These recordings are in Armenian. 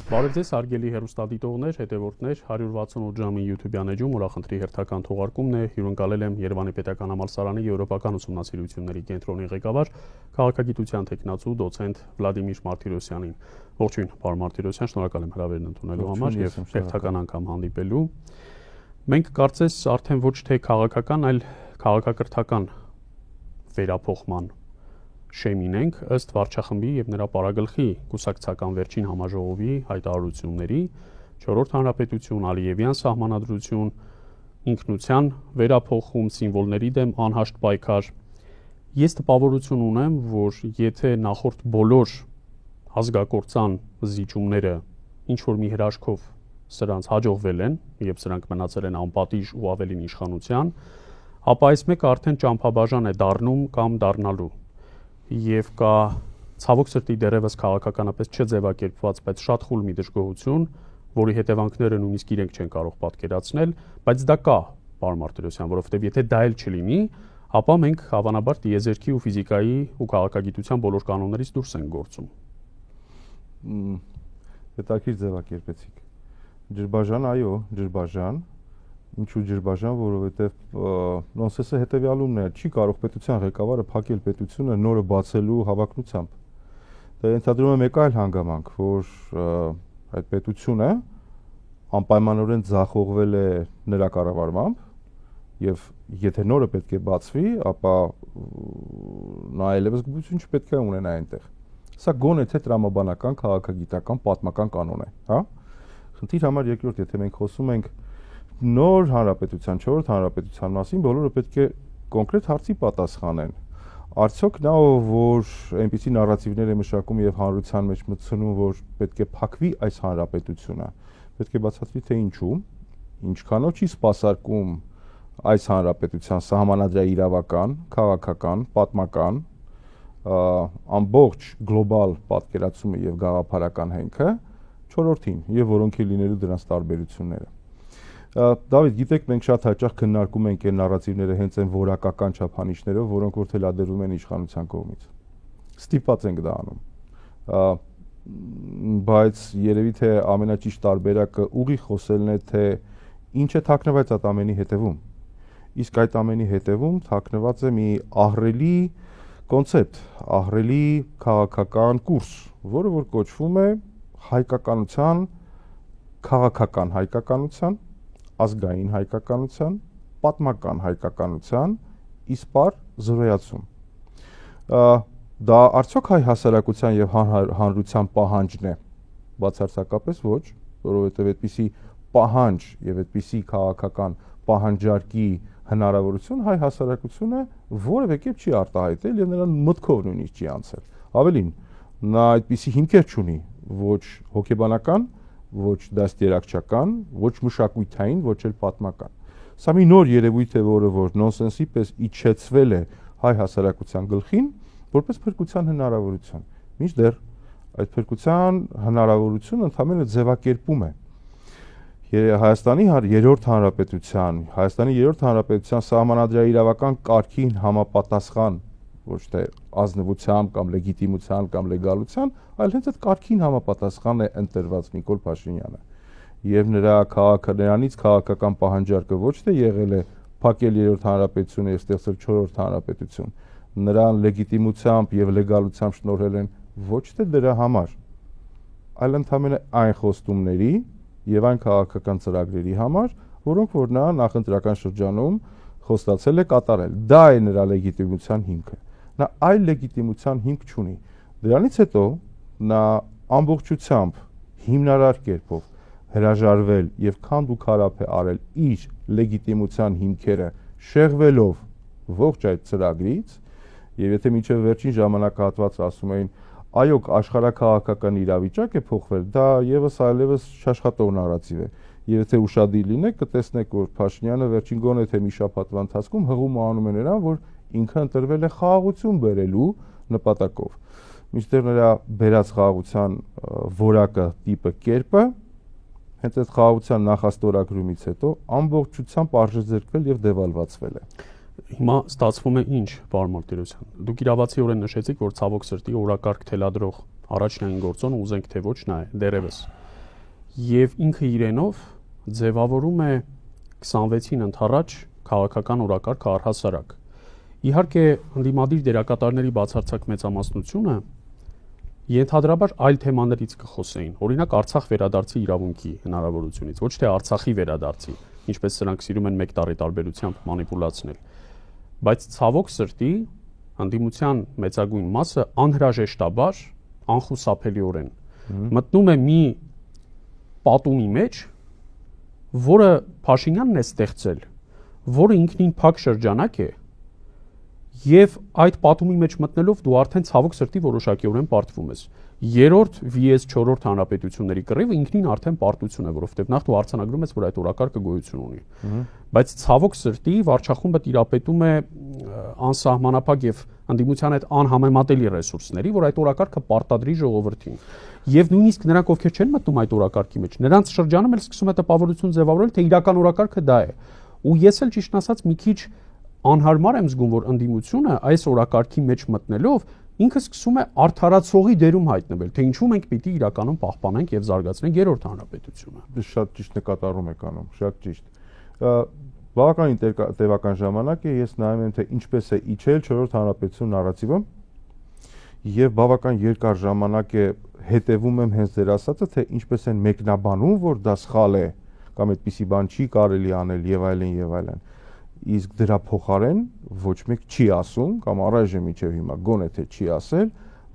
Բարև ձեզ, հարգելի հեռուստադիտողներ, հետևորդներ, 168 ժամի YouTube-յան էջում ուրախնդրի հերթական թողարկումն է, հյուրընկալել եմ Երևանի Պետական Համալսարանի Եվրոպական ուսումնասիրությունների կենտրոնի ղեկավար, քաղաքագիտության թեկնածու դոցենտ Վլադիմիր Մարտիրոսյանին։ Ողջույն, պարոն Մարտիրոսյան, շնորհակալ եմ հրավերն ընդունելու համար եւ հերթական անգամ հանդիպելու։ Մենք կարծես արդեն ոչ թե քաղաքական, այլ քաղաքակրթական վերափոխման շեմին ենք ըստ վարչախմբի եւ նրա պարագլխի կուսակցական վերջին համաժողովի հայտարարությունների 4-րդ հանրապետություն, Ալիևյան սահմանադրություն, ինքնության վերափոխում, սիմվոլների դեմ անհաշտ պայքար։ Ես տպավորություն ունեմ, որ եթե նախորդ բոլոր ազգակործան զիջումները ինչ որ մի հրաշքով սրանց հաջողվել են եւ սրանք մնացել են անպատիժ ու ավելին իշխանության, ապա այս մեկը արդեն ճամփաբաժան է դառնում կամ դառնալու։ Եվ կա ցավոք սրտի դերևս քաղաքականապես չձևակերպված, բայց շատ խուլ մի դժգոհություն, որի հետևանքները նույնիսկ իրենք չեն կարող պատկերացնել, բայց դա կա, պարոն Մարտիրոսյան, որովհետև եթե դա էլ չլինի, ապա մենք հավանաբար տիեզերքի ու ֆիզիկայի ու քաղաքագիտության բոլոր կանոններից դուրս ենք գործում։ Հետաքրքիր ձևակերպեցիք։ Ջրբաժան, այո, ջրբաժան, ինչու ջրբաժան, որովհետև նոնսենսը հետևյալումն է, չի կարող պետության ղեկավարը փակել պետությունը նորը բացելու հավակնությամբ։ Դա ենթադրում է մեկ այլ հանգամանք, որ այդ պետությունը անպայմանորեն ձախողվել է նրա կառավարմամբ եւ եթե նորը պետք է բացվի, ապա նա այլևս գույություն չպետք է ունենա այնտեղ։ Սա գոնե թե տրամաբանական, քաղաքագիտական, պատմական կանոն է, հա։ Խնդիր համար երկրորդ, եթե մենք խոսում ենք նոր հանրապետության, 4-րդ հանրապետության մասին, բոլորը պետք է կոնկրետ հարցի պատասխանեն։ Արդյոք նա, որ այնպիսի նարատիվներ է մշակում եւ հանրության մեջ մտցնում, որ պետք է փակվի այս հանրապետությունը, պետք է բացատրի թե ինչու, ինչքանով չի սպասարկում այս հանրապետության սահմանադրաիրավական, քաղաքական, պատմական, ամբողջ գլոբալ պատկերացումը եւ գաղափարական հենքը 4-րդին եւ որոնք է լինելու դրանց տարբերությունները։ Դավիթ, գիտեք, մենք շատ հաճախ քննարկում ենք այն նարատիվները հենց այն որակական չափանիշներով, որոնք որ թելադրվում են իշխանության կողմից։ Ստիպված ենք դա անում։ Բայց երևի թե ամենաճիշտ տարբերակը ուղիղ խոսելն է, թե ինչ է թաքնված այդ ամենի հետևում։ Իսկ այդ ամենի հետևում թաքնված է մի ահռելի կոնցեպտ, ահռելի քաղաքական կուրս, որը որ կոչվում է հայկականության, քաղաքական հայկականության, ազգային հայկականության, պատմական հայկականության իսպար զրոյացում։ Դա արդյոք հայ հասարակության եւ հանրության պահանջն է։ Բացարձակապես ոչ, որովհետեւ այդպիսի պահանջ եւ այդպիսի քաղաքական պահանջարկի հնարավորություն հայ հասարակությունը որևէ կերպ չի արտահայտել եւ նրան մտքով նույնիսկ չի անցել։ Ավելին, նա այդպիսի հիմքեր չունի, ոչ հոգեբանական, ոչ դաստիարակչական, ոչ մշակութային, ոչ էլ պատմական։ Սա մի նոր երևույթ է, որը որ նոնսենսի պես իջեցվել է հայ հասարակության գլխին, որպես փրկության հնարավորություն։ Մինչդեռ այդ փրկության հնարավորությունը ընդհանրապես ձևակերպում է։ Հայաստանի 3-րդ հանրապետության սահմանադրաիրավական կարգին համապատասխան ոչ թե ազնվության կամ լեգիտիմության կամ լեգալության, այլ հենց այդ կարգին համապատասխան է ընտրված Նիկոլ Փաշինյանը։ Եվ նրանից քաղաքական պահանջարկը ոչ թե եղել է փակել 3-րդ հանրապետությունը եւ ստեղծել 4-րդ հանրապետություն, նրան լեգիտիմությամբ եւ լեգալությամբ շնորհել են ոչ թե դրա համար, այլ ընդհանրապես այն խոստումների եւ այն քաղաքական ծրագրերի համար, որոնք որ նա նախընտրական շրջանում խոստացել է կատարել։ Դա է նրա լեգիտիմության հիմքը։ Նա այլ լեգիտիմության հիմք չունի։ Դրանից հետո նա ամբողջությամբ հիմնարար կերպով հրաժարվել եւ քանդ ու քարափ է արել իր լեգիտիմության հիմքերը շեղվելով ողջ այդ ծրագրից եւ եթե մինչեւ վերջին ժամանակահատվածը ասում էին այո աշխարհակաղակական իրավիճակ է փոխվել, դա եւս այլևս չաշխատող նարատիվ է։ Եվ եթե ուշադիր լինեք, կտեսնեք, որ Փաշինյանը վերջին գոնե թե մի շաբաթվա ընթացքում հղում անում է նրան, որ ինքը ընտրվել է խաղաղություն բերելու նպատակով։ Մինչդեռ նրա բերած խաղաղության որակը, տիպը, կերպը հենց այդ խաղաղության նախաստորագրումից հետո ամբողջությամբ արժեզրկվել եւ դեվալվացվել է։ Հիմա ստացվում է ինչ, պարոն Մարտիրոսյան։ Դուք իրավացիորեն նշեցիք, որ ցավոք սրտի օրակարգ թելադրող առաջնային գործոնը ուզենք թե ոչ նա է, դերևս։ եւ ինքը իրենով ձևավորում է 26-ին ընթառաջ քաղաքական օրակարգ առհասարակ։ Իհարկե, ընդդիմադիր դերակատարների բացարձակ մեծամասնությունը ենթադրաբար այլ թեմաներից կխոսեին։ Օրինակ Արցախ վերադարձի իրավունքի հնարավորությունից, ոչ թե Արցախի վերադարձի, ինչպես սրանք սիրում են մեկ տարի տարբերությամբ մանիպուլացնել։ Բայց ցավոք սրտի ընդդիմության մեծագույն մասը անհրաժեշտաբար, անխուսափելիորեն մտնում է մի պատումի մեջ, որը Փաշինյանն է ստեղծել, որը ինքնին փակ շրջանակ է, եւ այդ պատումի մեջ մտնելով դու արդեն ցավոք սրտի որոշակիորեն պարտվում ես։ Երրորդ VS 4-րդ հանրապետությունների կռիվը ինքնին արդեն պարտություն է, որովհետեւ նախ դու արձանագրում ես, որ այդ օրակարգը գոյություն ունի։ Բայց ցավոք սրտի վարչախումբը տիրապետում է անսահմանափակ եւ ընդդիմության հետ անհամեմատելի ռեսուրսների, որ այդ օրակարգը պարտադրի ժողովրդին։ Եվ նույնիսկ նրանք, ովքեր չեն մտնում այդ օրակարգի մեջ, նրանց շրջանում էլ սկսում է տպավորություն ձևավորել, թե իրական օրակարգը դա է։ Ու ես էլ ճիշտն ասած մի քիչ անհարմար եմ զգում, որ ընդդիմությունը այս օրակարգի մեջ մտնելով ինքը սկսում է արդարացողի դերում հայտնվել, թե ինչու մենք պիտի իրականում պահպանենք եւ զարգացնենք երրորդ հանրապետությունը։ Շատ ճիշտ նկատառում եք անում, շատ ճիշտ։ Բավականին տևական ժամանակ է ես նայում եմ, թե ինչպես է իջել 4-րդ հանրապետություն նարատիվը եւ բավական երկար ժամանակ է հետեւում եմ հենց ձեր ասածը, թե ինչպես են մեկնաբանում, որ դա սխալ է կամ այդպիսի բան չի կարելի անել եւ այլն եւ այլն։ Իսկ դրա փոխարեն ոչ մեկ չի ասում կամ առայժմ մինչև հիմա գոնե թե չի ասել,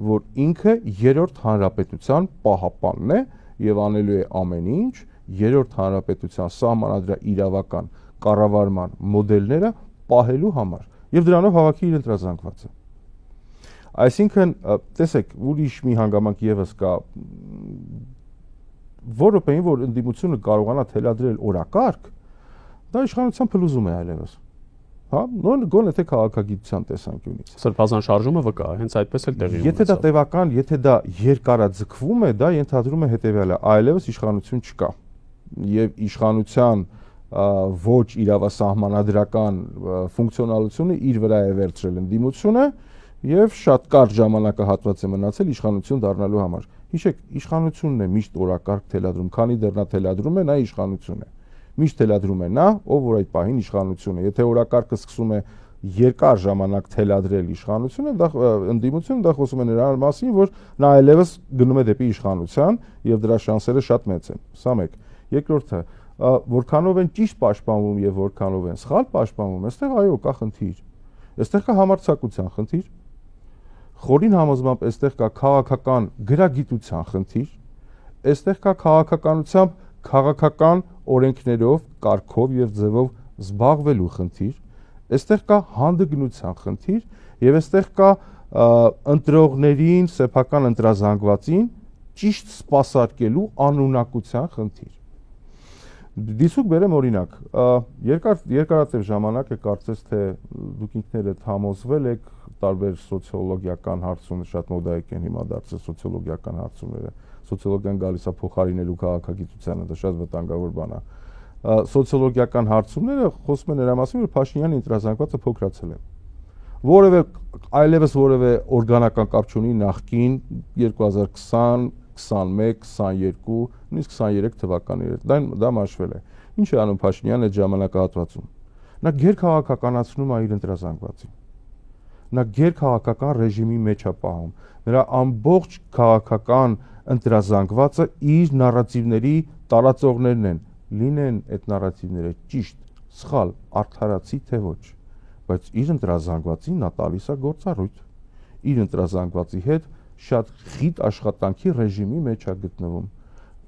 որ ինքը երրորդ հանրապետության պահապանն է եւ անելու է ամեն ինչ երրորդ հանրապետության սահմանադրական իրավական կառավարման մոդելները պահելու համար եւ դրանով հավաքի իր ընտրազանգվածը։ Այսինքն, տեսեք, ուրիշ մի հանգամանք եւս կա, որովհետեւ որ ընդդիմությունը կարողանա թելադրել օրակարգ, դա իշխանության փլուզում է այլևս։ Հա, գոնե թե քաղաքագիտության տեսանկյունից։ Սրբազան շարժումը վկա, հենց այդպես էլ տեղի ունեցավ։ Եթե դա տևական, եթե դա երկարաձգվում է, դա ենթադրում է հետեւյալը, այլևս իշխանություն չկա։ Եվ իշխանության ոչ իրավասահմանադրական ֆունկցիոնալությունը իր վրա է վերցրել ընդդիմությունը եւ շատ կարճ ժամանակահատված է մնացել իշխանություն դառնալու համար։ Հիշեք, իշխանությունն է միշտ օրակարգ թելադրում, քանի դեռ նա թելադրում է, նա իշխանություն է։ Միշտ թելադրում է նա, ով որ այդ պահին իշխանություն է։ Եթե օրակարգը սկսում է երկար ժամանակ թելադրել իշխանությունը, դա ընդդիմությունը դա խոսում է նրա մասին, որ նա այլևս գնում է դեպի իշխանության եւ դրա շանսերը շատ մեծ են։ Սա մեկ։ Երկրորդը, որքանով են ճիշտ պաշտպանվում եւ որքանով են սխալ պաշտպանվում, այստեղ այո, կա խնդիր։ Այստեղ կա համարձակության խնդիր։ Խորին համոզմամբ այստեղ կա քաղաքական գրագիտության խնդիր։ Այստեղ կա քաղաքականությամբ քաղաքական օրենքներով, կարգով եւ ձևով զբաղվելու խնդիր, այստեղ կա հանդգնության խնդիր եւ այստեղ կա ընտրողներին, սեփական ընտրազանգվածին ճիշտ սպասարկելու անունակության խնդիր։ Դիսուկ բերեմ օրինակ, երկարատև ժամանակ է կարծես թե դուք ինքներդ համոզվել եք տարբեր սոցիոլոգիական հարցումներ, շատ մոդայիկ են հիմա դարձել սոցիոլոգիական հարցումները, սոցիոլոգիան գալիս է փոխարինելու քաղաքագիտությանը, դա շատ վտանգավոր բան է։ Սոցիոլոգիական հարցումները խոսում են նրա մասին, որ Փաշինյանի ընտրազանգվածը փոքրացել է։ Որևէ այլևս որևէ օրգանական կապ չունի նախկին 2020 21, 22, նույնիսկ 23 թվականները դա մաշվել է։ Ինչ է անում Փաշինյանը այդ ժամանակահատվածում։ Նա գերքաղաքականացնում է իր ընտրազանգվածին։ Նա գերքաղաքական ռեժիմի մեջ է պահում։ Նրա ամբողջ քաղաքական ընտրազանգվածը իր նարատիվների տարածողներն են։ Լինեն այդ նարատիվները ճիշտ, սխալ, արդարացի թե ոչ, բայց իր ընտրազանգվածին նա տալիս է գործառույթ։ Իր ընտրազանգվածի հետ շատ խիտ աշխատանքի ռեժիմի մեջ է գտնվում։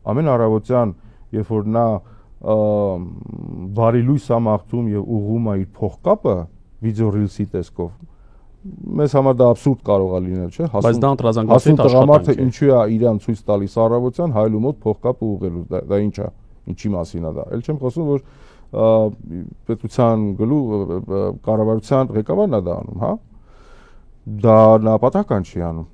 Ամեն առավոտյան, երբ որ նա բարի լույս է մաղթում եւ ուղղում է իր փողկապը վիդեո ռիլսի տեսքով, մեզ համար դա աբսուրդ կարող է լինել, չէ՞։ Բայց դա ընտրազանգվածի աշխատանք է։ Ինչու է իրան ցույց տալիս առավոտյան հայլու մոտ փողկապը ուղղելու, դա ինչ է, ինչի մասին է դա։ Էլ չեմ խոսում, որ պետության կառավարության ղեկավարն է դա անում, հա։ Դա նպատական չի անում։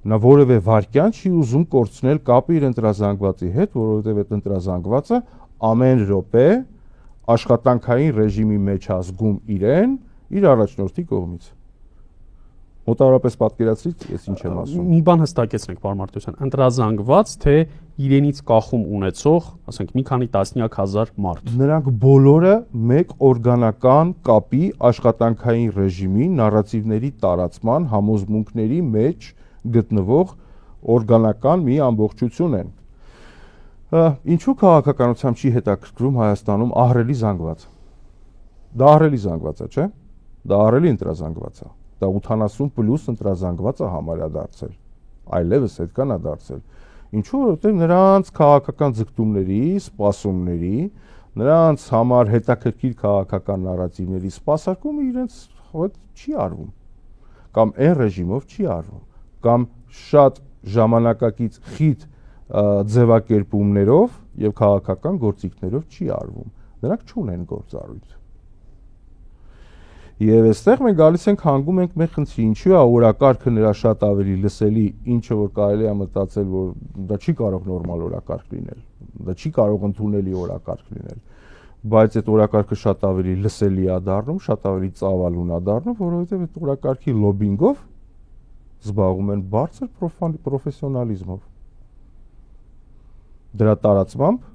Նա որևէ վարքյան չի ուզում կորցնել կապը իր ընտրազանգվածի հետ, որովհետև այդ ընտրազանգվածը ամեն րոպե աշխատանքային ռեժիմի մեջ ազգում իրեն իր առաջնորդի կողմից։ Մոտավորապես պատկերացրիք, ես ինչ եմ ասում։ Մի բան հստակեցնենք, պարոն Մարտիրոսյան, ընտրազանգված թե իրենից կախում ունեցող, ասենք մի քանի տասնյակ հազար մարդ։ Նրանք բոլորը մեկ օրգանական կապի աշխատանքային ռեժիմի, նարատիվների տարածման, համոզմունքների մեջ գտնվող օրգանական մի ամբողջություն են։ Ինչու քաղաքականությամբ չի հետաքրքրում Հայաստանում ահռելի զանգված։ Դա ահռելի զանգված է, չէ՞։ Դա ահռելի ընտրազանգված է։ Դա 80+ ընտրազանգված է համարյա դարձել։ Այլևս այդքան է դարձել։ Ինչու՞, որովհետև նրանց քաղաքական ձգտումների, սպասումների, նրանց համար հետաքրքիր քաղաքական նարատիվների սպասարկումը իրենց չի արվում։ Կամ այն ռեժիմով չի արվում, կամ շատ ժամանակակից խիտ ձևակերպումներով եւ քաղաքական գործիքներով չի արվում։ Նրանք չունեն գործառույթ։ Եվ այստեղ մենք գալիս ենք հանգում ենք մեր խնդրի, ինչու է օրակարգը նրա շատ ավելի լսելի, ինչը որ կարելի է մտածել, որ դա չի կարող նորմալ օրակարգ լինել, դա չի կարող ընդունելի օրակարգ լինել, բայց այդ օրակարգը շատ ավելի լսելի է դառնում, շատ ավելի ծավալուն է դառնում, որովհետև այդ օրակարգի լոբինգով զբաղվում են բարձր պրոֆեսիոնալիզմով։ Դրա տարածմամբ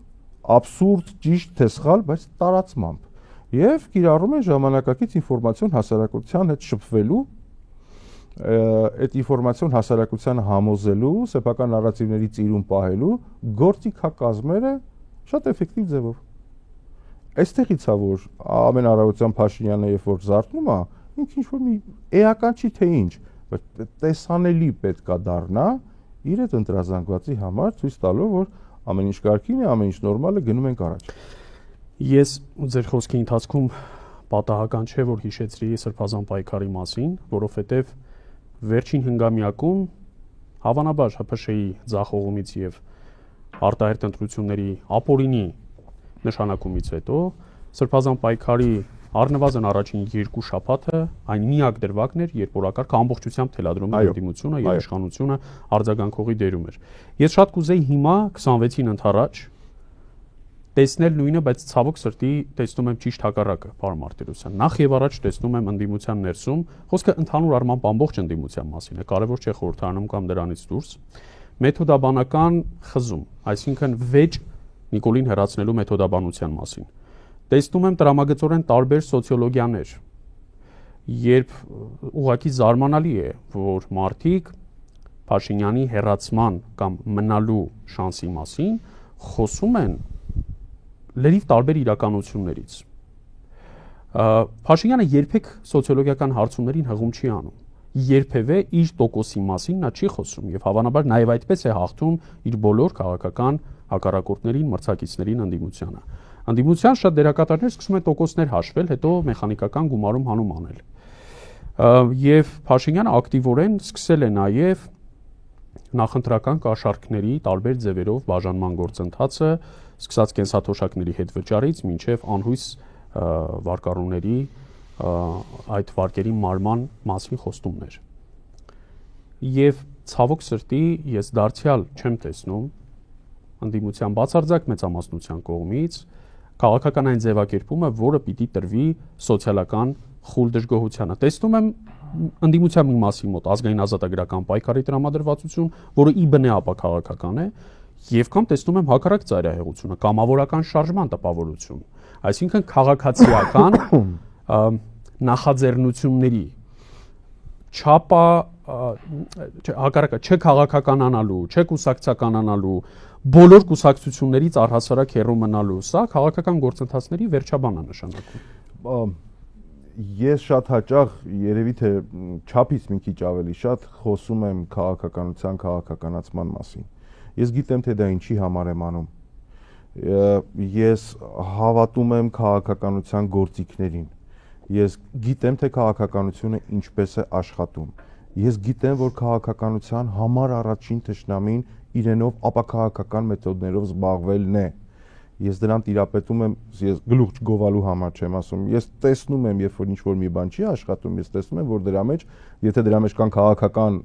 абսուրդ, ճիշտ թե սխալ, բայց տարածմամբ եւ կիրառում են ժամանակակից ինֆորմացիոն հասարակության հետ շփվելու, այդ ինֆորմացիոն հասարակությանը համոզելու, սեփական նարատիվների ծիրուն պահելու գործիքակազմերը շատ էֆեկտիվ ձևով։ Այստեղից է որ ամեն առավոտյան Փաշինյանը երբ որ զարթնում է, ինքը ինչ որ մի էական չի թե ինչ, բայց տեսանելի պետքա դառնա իր այդ ընտրազանգվածի համար, ցույց տալով որ ամեն ինչ կարգին է, ամեն ինչ նորմալ է, գնում ենք առաջ։ Ես ձեր խոսքի ընթացքում պատահական չէ որ հիշեցրի Սրբազան պայքարի մասին, որովհետև վերջին հնգամյակում հավանաբար ՀՓՇ-ի ձախողումից եւ արտահերտ ընտրությունների ապօրինի նշանակումից հետո Սրբազան պայքարի առնվազն առաջին 2 շաբաթը այն միակ դրվագն էր, երբ օրակարգը ամբողջությամբ թելադրում էր դիմությունը եւ իշխանությունը արձագանքողի դերում էր։ Ես շատ կուզեի հիմա 26-ին ընթരാճ տեսնել նույնը, բայց ցավոք սրտի տեսնում եմ ճիշտ հակառակը, պարոն Մարտիրոսյան։ Նախ եւ առաջ տեսնում եմ ընդդիմության ներսում, խոսքը ընդհանուր առմամբ ամբողջ ընդդիմության մասին է, կարևոր չէ խորհրդարանում կամ դրանից դուրս, մեթոդաբանական խզում, այսինքն վեճ Նիկոլին հեռացնելու մեթոդաբանության մասին։ Տեսնում եմ տրամագծորեն տարբեր սոցիոլոգիաներ, երբ ուղղակի զարմանալի է, որ մարդիկ Փաշինյանի հեռացման կամ մնալու շանսի մասին խոսում են լրիվ տարբեր իրականություններից։ Փաշինյանը երբեք սոցիոլոգիական հարցումներին հղում չի անում։ Երբևէ իր տոկոսի մասին նա չի խոսում եւ հավանաբար նաեւ այդպես է հաղթում իր բոլոր քաղաքական հակառակորդներին, մրցակիցներին ընդդիմությանը։ Ընդդիմության շատ դերակատարներ սկսում են տոկոսներ հաշվել, հետո մեխանիկական գումարում հանում անել։ Եվ Փաշինյանը ակտիվորեն սկսել է նաեւ նախընտրական կաշառքների տարբեր ձևերով բաժանման գործընթացը, սկսած կենսաթոշակների հետ վճարից մինչև անհույս վարկառուների այդ վարկերի մարման մասին խոստումներ։ Եվ ցավոք սրտի ես դարձյալ չեմ տեսնում ընդդիմության բացարձակ մեծամասնության կողմից քաղաքական այն ձևակերպումը, որը պիտի տրվի սոցիալական խուլ դժգոհությանը։ Տեսնում եմ ընդդիմության մի մասի մոտ ազգային ազատագրական պայքարի տրամադրվածություն, որը ի բնե ապաքաղաքական է, եւ կամ տեսնում եմ հակառակ ծայրահեղությունը, կամավորական շարժման տպավորություն, այսինքն քաղաքացիական նախաձեռնությունների չափա հակառակը չքաղաքականանալու, չկուսակցականանալու, բոլոր կուսակցություններից առհասարակ հեռու մնալու, սա քաղաքական գործընթացների վերջաբանն է նշանակում։ Ես շատ հաճախ երևի թե չափից մի քիչ ավելի շատ խոսում եմ քաղաքականության քաղաքականացման մասին։ Ես գիտեմ թե դա ինչի համար եմ անում։ Ես հավատում եմ քաղաքականության գործիքներին։ Ես գիտեմ թե քաղաքականությունը ինչպես է աշխատում։ Ես գիտեմ որ քաղաքականության համար առաջին թշնամին իրենով ապաքաղաքական մեթոդներով զբաղվելն է։ Ես դրան տիրապետում եմ, ես գլուխ չգովալու համար չեմ ասում, ես տեսնում եմ, երբ որ ինչ-որ մի բան չի աշխատում, ես տեսնում եմ, որ դրա մեջ, եթե դրա մեջ կան քաղաքական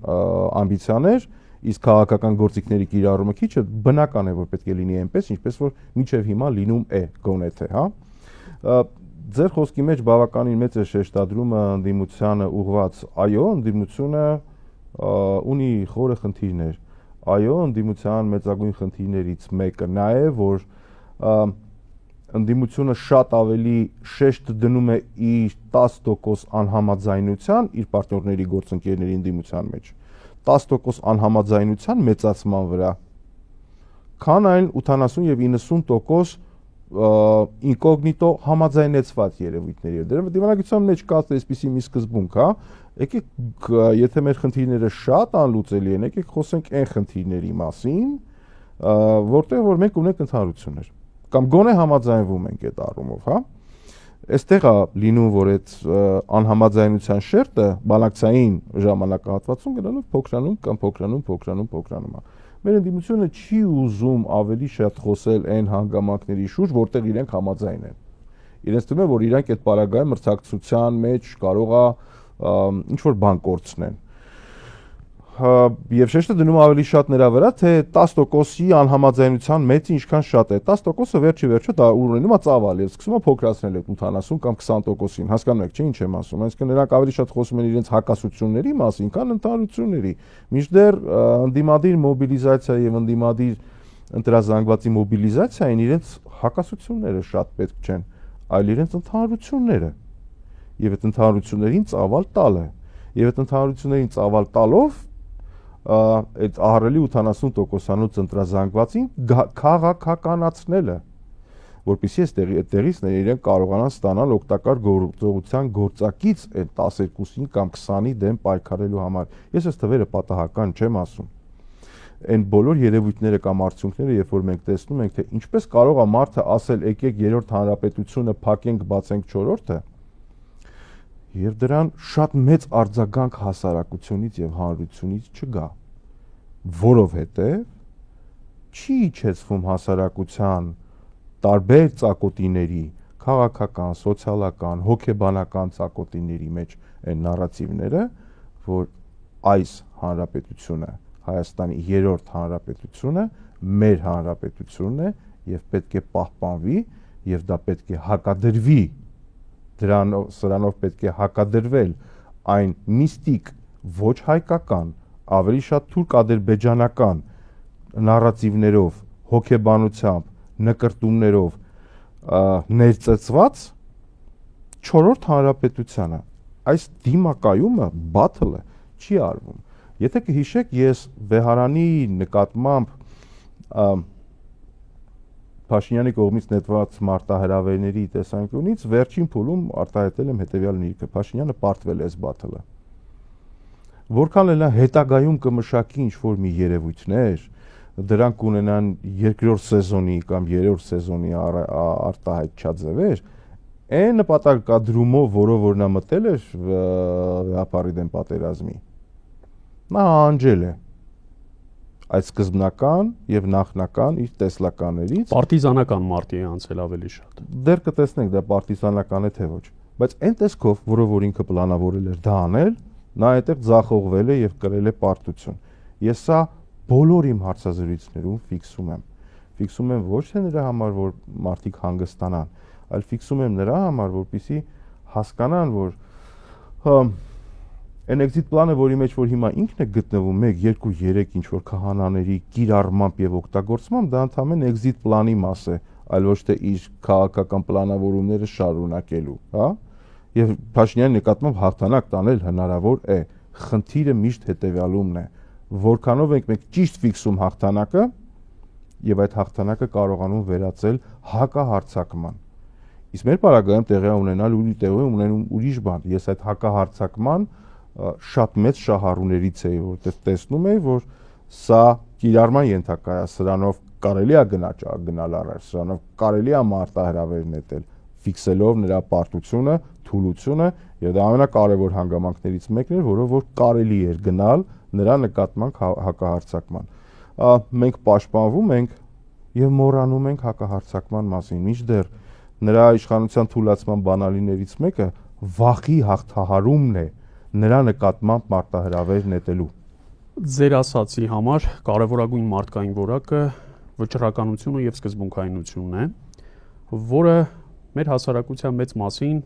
ամբիցիաներ, իսկ քաղաքական գործիքների կիրառումը քիչը բնական է, որ պետք է լինի այնպես, ինչպես որ մինչև հիմա լինում է, գոնե թե, հա։ Ձեր խոսքի մեջ բավականին մեծ է շեշտադրումը ընդդիմությանը ուղղված, այո, ընդդիմությունը ունի խորը խնդիրներ, այո, ընդդիմության մեծագույն խնդիրներից մեկը նա է, որ ընդդիմությունը շատ ավելի շեշտ դնում է իր 10% անհամաձայնության իր պարտներների գործընկերների ընդդիմության մեջ, 10% անհամաձայնության մեծացման վրա, քան այն 80 եւ 90% ինկոգնիտո համաձայնեցված երևույթների։ Դիվանագիտության մեջ կա այսպիսի մի սկզբունք, հա, եկեք եթե մեր խնդիրները շատ անլուծելի են, եկեք խոսենք այն խնդիրների մասին, որտեղ որ մենք ունենք ընդհանրություններ կամ գոնե համաձայնվում ենք այդ առումով, հա։ Այստեղ է լինում, որ այդ անհամաձայնության շերտը բանակցային ժամանակահատվածում գնալով փոքրանում է։ Մեր ընդդիմությունը չի ուզում ավելի շատ խոսել այն հանգամանքների շուրջ, որտեղ իրենք համաձայն են։ Իրենց թվում է, որ իրանք այդ պարագայում մրցակցության մեջ կարող է ինչ-որ բան կորցնեն։ Եվ շեշտը դնում ավելի շատ նրա վրա, թե 10%-ի անհամաձայնության մեծը ինչքան շատ է։ 10%-ը վերջի վերջը դա ունենում է ծավալ եւ սկսում է փոքրացնել այդ 80 կամ 20%-ին։ Հասկանում եք, չէ՞ ինչ եմ ասում։ Այսինքն նրանք ավելի շատ խոսում են իրենց հակասությունների մասին, քան ընդհանրությունների։ Մինչդեռ ընդդիմադիր մոբիլիզացիա եւ ընդդիմադիր ընտրազանգվածի մոբիլիզացիային իրենց հակասությունները շատ պետք չեն, այլ իրենց ընդհանրությունները։ Եվ այդ ընդհանրություններին ծավալ տալը։ Եվ այդ ընդհանրություններին ծավալ տալով այդ ահռելի 80%-անոց ընտրազանգվածին քաղաքականացնելը, որպեսզի այդտեղից իրենք կարողանան ստանալ օգտակար գործողության գործակից այդ 12-ին կամ 20-ի դեմ պայքարելու համար։ Ես այս թվերը պատահական չեմ ասում։ Այն բոլոր երևույթները կամ արդյունքները, երբ որ մենք տեսնում ենք, թե ինչպես կարող է մարդը ասել, եկեք երրորդ հանրապետությունը փակենք, բացենք չորրորդը, եւ դրան շատ մեծ արձագանք հասարակությունից եւ հանրությունից չգա, որովհետեւ չի իջեցվում հասարակության տարբեր ծակոտիների, քաղաքական, սոցիալական, հոգեբանական ծակոտիների մեջ այն նարատիվները, որ այս հանրապետությունը, Հայաստանի երրորդ հանրապետությունը մեր հանրապետությունն է եւ պետք է պահպանվի եւ դա պետք է հակադրվի սրանով պետք է հակադրվել այն միստիկ ոչ հայկական, ավելի շատ թուրք-ադրբեջանական նարատիվներով, հոգեբանությամբ, նկրտումներով ներծծված չորրորդ հանրապետությանը։ Այս դիմակայումը բաթլը չի արվում։ Եթե կհիշեք, ես Բեհարանի նկատմամբ Փաշինյանի կողմից նետված մարտահրավերների տեսանկյունից վերջին փուլում արտահայտել եմ հետևյալ նիրքը. Փաշինյանը պարտվել է այս բաթլը։ Որքան էլ նա հետագայում կմշակի ինչ-որ մի երևույթներ, դրանք կունենան երկրորդ սեզոնի կամ երրորդ սեզոնի արտահայտչած ձևեր, այն նպատակադրումով, որով որ նա մտել էր հապարի դեմ պատերազմի, նա անջել է այդ սկզբնական եւ նախնական իր տեսլականներից պարտիզանական մարտի է անցել ավելի շատ։ Դեռ կտեսնենք դա պարտիզանական է թե ոչ, բայց այն տեսքով, որով որ ինքը պլանավորել էր դա անել, նա այդտեղ ձախողվել է եւ կրել է պարտություն։ Ես սա բոլոր իմ հարցազրույցներում ֆիքսում եմ ոչ թե նրա համար, որ մարդիկ հանգստանան, այլ ֆիքսում եմ նրա համար, որպեսզի հասկանան, որ այն exit plane, որի մեջ որ հիմա ինքն է գտնվում 1, 2, 3 ինչ որ քահանաների կիրառմամբ եւ օգտագործմամբ, դա ընդհանրապես exit plane-ի մաս է, այլ ոչ թե իր քաղաքական պլանավորումները շարունակելու, հա? Եվ Փաշինյանի նկատմամբ հաղթանակ տանել հնարավոր է։ Խնդիրը միշտ հետեւյալումն է, որքանով ենք մենք ճիշտ ֆիքսում հաղթանակը եւ այդ հաղթանակը կարողանում վերածել հակահարձակման։ Իսկ մեր պարագայում տեղի ունենալ ունենում ուրիշ բան։ Ես այդ հակահարձակման շատ մեծ շահառուներից էի, որտեղ տեսնում էի, որ սա կիրառման ենթակա է, սրանով կարելի է գնալ առաջ, սրանով կարելի է մարտահրավեր նետել, ֆիքսելով նրա պարտությունը, թուլությունը, եւ դա ամենակարևոր հանգամանքներից մեկն էր, որով որ կարելի էր գնալ նրա նկատմամբ հակահարձակման։ Մենք պաշտպանվում ենք եւ մոռանում ենք հակահարձակման մասին, մինչդեռ նրա իշխանության թուլացման բանալիներից մեկը վախի հաղթահարումն է նրա նկատմամբ մարտահրավեր նետելու։ Ձեր ասացի համար կարևորագույն մարդկային որակը վճռականությունը եւ սկզբունքայնությունն է, որը մեր հասարակության մեծ մասին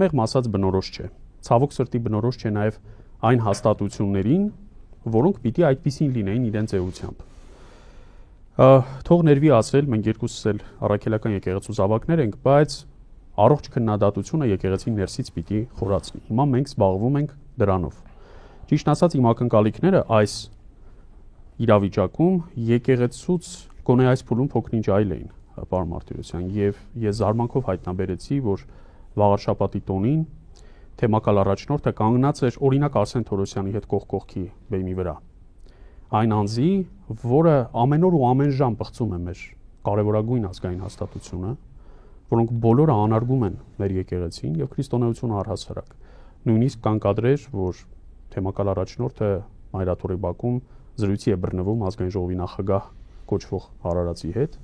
մեղմ ասած բնորոշ չէ։ Ցավոք սրտի բնորոշ չէ նաև այն հաստատություններին, որոնք պիտի այդպիսին լինեին իրենց էությամբ։ Թող ներվի ասել, մենք երկուսս էլ առաքելական եկեղեցու զավակներ ենք, բայց առողջ քննադատությունը եկեղեցին ներսից պիտի խորացնի։ Հիմա մենք զբաղվում ենք դրանով։ Ճիշտ ասած, իմ ակնկալիքները այս իրավիճակում եկեղեցուց գոնե այս փուլում փոքրինչ այլ էին, պարոն Մարտիրոսյան, եւ ես զարմանքով հայտնաբերեցի, որ վաղարշաբաթի տոնին թեմակալ առաջնորդը կանգնած էր օրինակ Արսեն Թորոսյանի հետ կողք կողքի բեմի վրա։ Այն անձի, որը ամեն օր ու ամեն ժամ պղծում է մեր կարևորագույն ազգային հաստատությունը, որոնք բոլորը անարգում են մեր եկեղեցին եւ քրիստոնեությունը առհասարակ։ Նույնիսկ կան կադրեր, որ թեմակալ առաջնորդը Մայրաթորի բակում զրույցի է բռնվում ազգային ժողովի նախագահ կոչվող Արարածի հետ։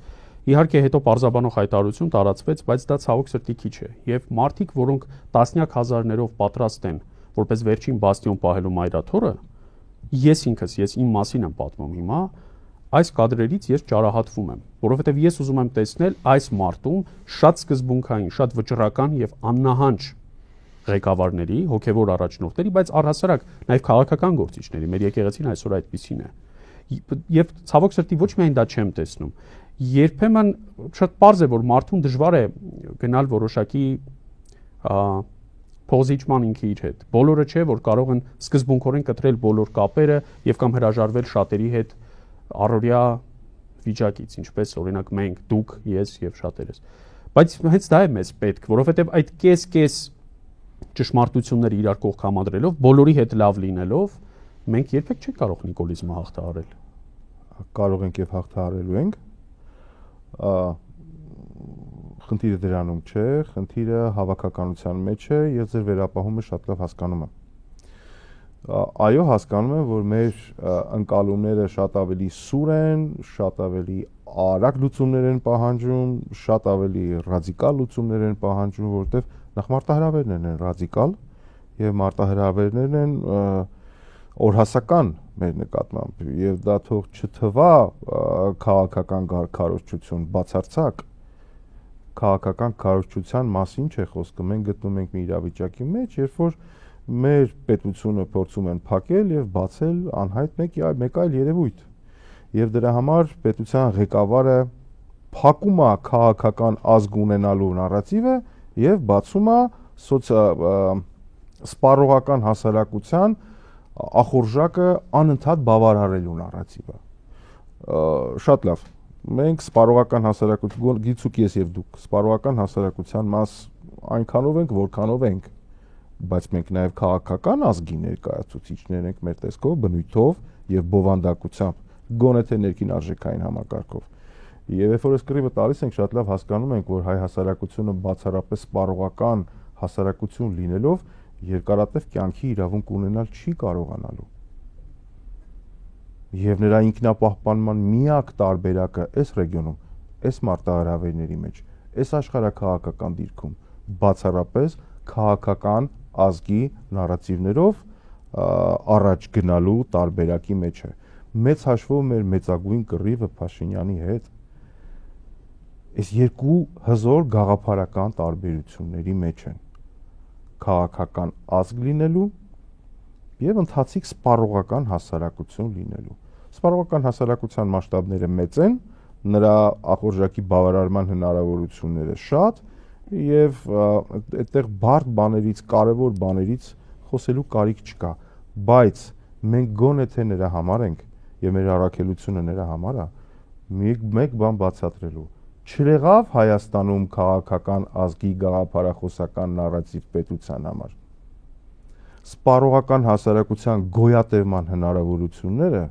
Իհարկե հետո պարզաբանող հայտարարություն տարածվեց, բայց դա ցավոք սրտի քիչ է։ Եվ մարդիկ, որոնք տասնյակ հազարներով պատրաստ են որպես վերջին բաստիոն պահելու Մայրաթորը, ես իմ մասին եմ պատմում հիմա, այս կադրերից ես ճարահատվում եմ, որովհետև ես ուզում եմ տեսնել այս մարտում շատ սկզբունքային, շատ վճռական եւ աննահանջ ղեկավարների, հոգեվոր առաջնորդների, բայց առհասարակ նաեւ քաղաքական գործիչների, մեր եկեղեցին այսօր այդպիսին է։ Եվ ցավոք սրտի ոչ միայն դա չեմ տեսնում, երբեմն շատ պարզ է, որ մարդուն դժվար է գնալ որոշակի փոխզիջման ինքը իր հետ։ Բոլորը չէ, որ կարող են սկզբունքորեն կտրել բոլոր կապերը եւ կամ հրաժարվել շատերի հետ առօրյա վիճակից, ինչպես օրինակ մենք, դուք, ես եւ շատերս։ Բայց հենց դա է մեզ պետք, որովհետեւ այդ կես ճշմարտությունները իրար կողք համադրելով, բոլորի հետ լավ լինելով, մենք երբեք չենք կարող նիկոլիզմը հաղթահարել։ Կարող ենք եւ հաղթահարելու ենք։ Խնդիրը դրանում չէ, խնդիրը հավաքականության մեջ է, ես ձեր վերապահումը շատ լավ հասկանում եմ։ Այո, հասկանում եմ, որ մեր ընկալումները շատ ավելի սուր են, շատ ավելի արագ լուծումներ են պահանջում, շատ ավելի ռադիկալ լուծումներ են պահանջում, որովհետև նախ մարտահրավերներն են ռադիկալ եւ մարտահրավերներն են օրհասական մեր նկատմամբ եւ դա թող չթվա քաղաքական քարոզչություն բացարձակ քաղաքական քարոզչության մասին չէ խոսքը, մենք գտնում ենք մի իրավիճակի մեջ, երբ որ մեր պետությունը փորձում են փակել եւ բացել անհայտ մեկ այլ երևույթ։ Եվ դրա համար պետության ղեկավարը փակում է քաղաքական ազգ ունենալու նարատիվը եւ բացում է սպառողական հասարակության ախորժակը անընդհատ բավարարելու նարատիվը։ Շատ լավ։ Մենք սպառողական հասարակություն, գիցուկ ես եւ դուք, սպառողական հասարակության մաս այնքանով ենք, որքանով ենք, բայց մենք նաեւ քաղաքական ազգի ներկայացուցիչներ ենք մեր տեսքով, բնույթով եւ բովանդակությամբ, գոնե թե ներքին արժեքային համակարգով։ Եվ երբ որ այս կռիվը տալիս ենք, շատ լավ հասկանում ենք, որ հայ հասարակությունը բացառապես սպառողական հասարակություն լինելով երկարատև կյանքի իրավունք ունենալ չի կարողանալու։ Եվ նրա ինքնապահպանման միակ տարբերակը այս ռեգիոնում, այս մարտահրավերների մեջ, այս աշխարհակաղակական դիրքում բացառապես քաղաքական ազգի նարատիվներով առաջ գնալու տարբերակի մեջ է։ Մեծ հաշվով մեր մեծագույն կռիվը Փաշինյանի հետ այս երկու հզոր գաղափարական տարբերությունների մեջ են։ Քաղաքական ազգ լինելու եւ ընթացիկ սպառողական հասարակություն լինելու։ Սպառողական հասարակության մասշտաբները մեծ են, նրա ախորժակի բավարարման հնարավորությունները շատ եւ այդտեղ բարդ բաներից, կարեւոր բաներից խոսելու կարիք չկա, բայց մենք գոնե թե նրա համար ենք եւ մեր առաքելությունը նրա համար է, մեկ բան բացատրելու։ Չեղավ Հայաստանում քաղաքական ազգի գաղափարախոսական նարատիվ պետության համար։ Սպառողական հասարակության գոյատևման հնարավորությունները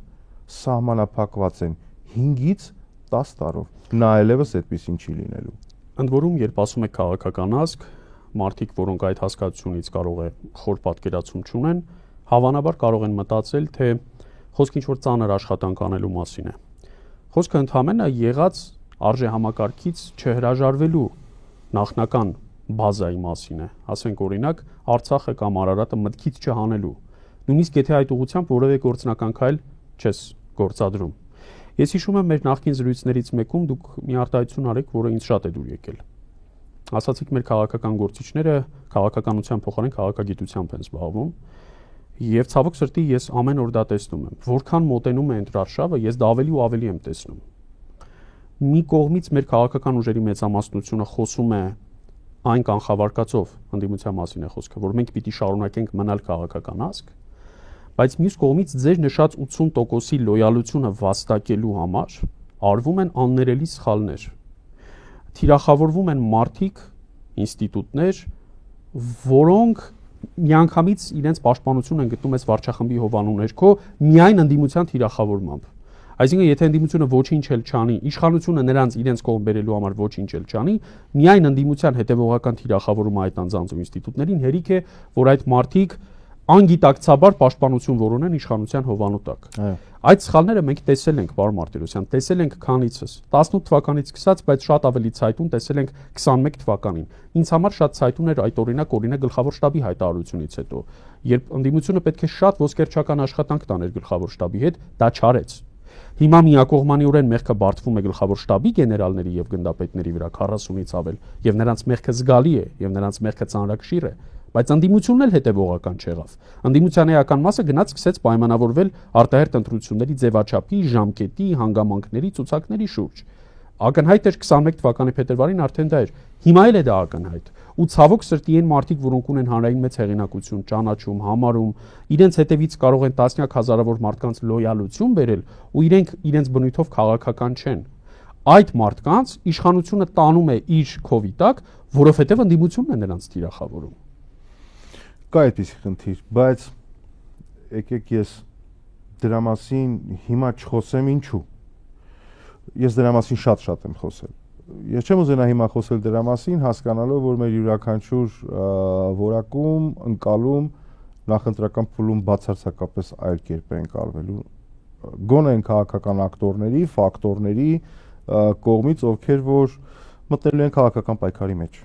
սահմանափակված են 5-ից 10 տարով։ Նա այլևս այդպեսին չի լինելու։ Ընդ որում, երբ ասում եք քաղաքական ազգ, մարդիկ, որոնք այդ հասկացությունից կարող է խոր պատկերացում չունեն, հավանաբար կարող են մտածել, թե խոսքը ինչ-որ ծանր աշխատանք անելու մասին է։ Խոսքը ընդհանրապես եղած արժեհամակարգից չհրաժարվելու նախնական բազայի մասին է։ Ասենք օրինակ Արցախը կամ Արարատը մտքից չհանելու։ Նույնիսկ եթե այդ ուղղությամբ որևէ գործնական քայլ չես գործադրում։ Ես հիշում եմ մեր նախկին զրույցներից մեկում դուք մի արտահայտություն արեք, որը ինձ շատ է դուր եկել։ ասացիք մեր քաղաքական գործիչները քաղաքականության փոխարեն քաղաքագիտությամբ են զբաղվում եւ ցավոք սրտի ես ամեն օր դա տեսնում եմ որքան մոտենում է ընտրարշավը ես դա ավելի ու ավելի եմ տեսնում մի կողմից մեր քաղաքական ուժերի մեծամասնությունը խոսում է այն կանխավարկածով ընդդիմության մասին է խոսքը որ մենք պիտի շարունակենք մնալ քաղաքական ազգ բայց մյուս կողմից ձեր նշած 80%-ի լոյալությունը վաստակելու համար արվում են աններելի սխալներ թիրախավորվում են մարդիկ, ինստիտուտներ, որոնք միանգամից իրենց պաշտպանություն են գտնում այս վարչախմբի հովանու ներքո միայն ընդդիմության թիրախավորմամբ։ Այսինքն, եթե ընդդիմությունը ոչինչ էլ չանի, իշխանությունը նրանց իրենց կողմ բերելու համար ոչինչ էլ չանի, միայն ընդդիմության հետևողական թիրախավորումը այդ անձանց ու ինստիտուտներին հերիք է, որ այդ մարդիկ անգիտակցաբար պաշտպանություն որոնեն իշխանության հովանու տակ։ Այդ սխալները մենք տեսել ենք, պարոն Մարտիրոսյան, տեսել ենք քանիցս 18 թվականից սկսած, բայց շատ ավելի ցայտուն տեսել ենք 21 թվականին։ Ինձ համար շատ ցայտուն էր այդ օրինակ գլխավոր շտաբի հայտարարությունից հետո, երբ ընդդիմությունը պետք է շատ ոսկերչական աշխատանք տաներ գլխավոր շտաբի հետ, դա չարեց։ Հիմա միակողմանիորեն մեղքը բարդվում է գլխավոր շտաբի գեներալների եւ գնդապետների վրա 40-ից ավել, եւ նրանց մեղքը զգալի է, եւ նրանց մեղքը ծանրակշիռ է։ Բայց ընդդիմությունն էլ հետևողական չեղավ։ Ընդդիմության էական մասը գնաց սկսեց պայմանավորվել արտահերթ ընտրությունների ձևաչափի, ժամկետի, հանգամանքների, ցուցակների շուրջ։ Ակնհայտ էր 21 թվականի փետրվարին արդեն դա էր։ Հիմա էլ է դա ակնհայտ։ Ու ցավոք սրտի են մարդիկ, որոնք ունեն հանրային մեծ հեղինակություն, ճանաչում, համարում, իրենց հետևից կարող են տասնյակ հազարավոր մարդկանց լոյալություն բերել, ու իրենց բնույթով քաղաքական չեն։ Այդ մարդկանց իշխանությունը տանում է իր քովի տակ, որովհետև ընդդիմությունն է նրանց թիրախավորում։ Կա այդպիսի խնդիր, բայց եկեք ես դրա մասին հիմա չխոսեմ ինչու։ Ես դրա մասին շատ եմ խոսել։ Ես չեմ ուզենա հիմա խոսել դրա մասին, հասկանալով, որ մեր յուրաքանչյուր որակում, ընկալում, նախընտրական փուլում բացարձակապես այլ կերպ է ընկալվելու։ Գոնե են քաղաքական ակտորների, ֆակտորների կողմից, ովքեր որ մտնելու են քաղաքական պայքարի մեջ։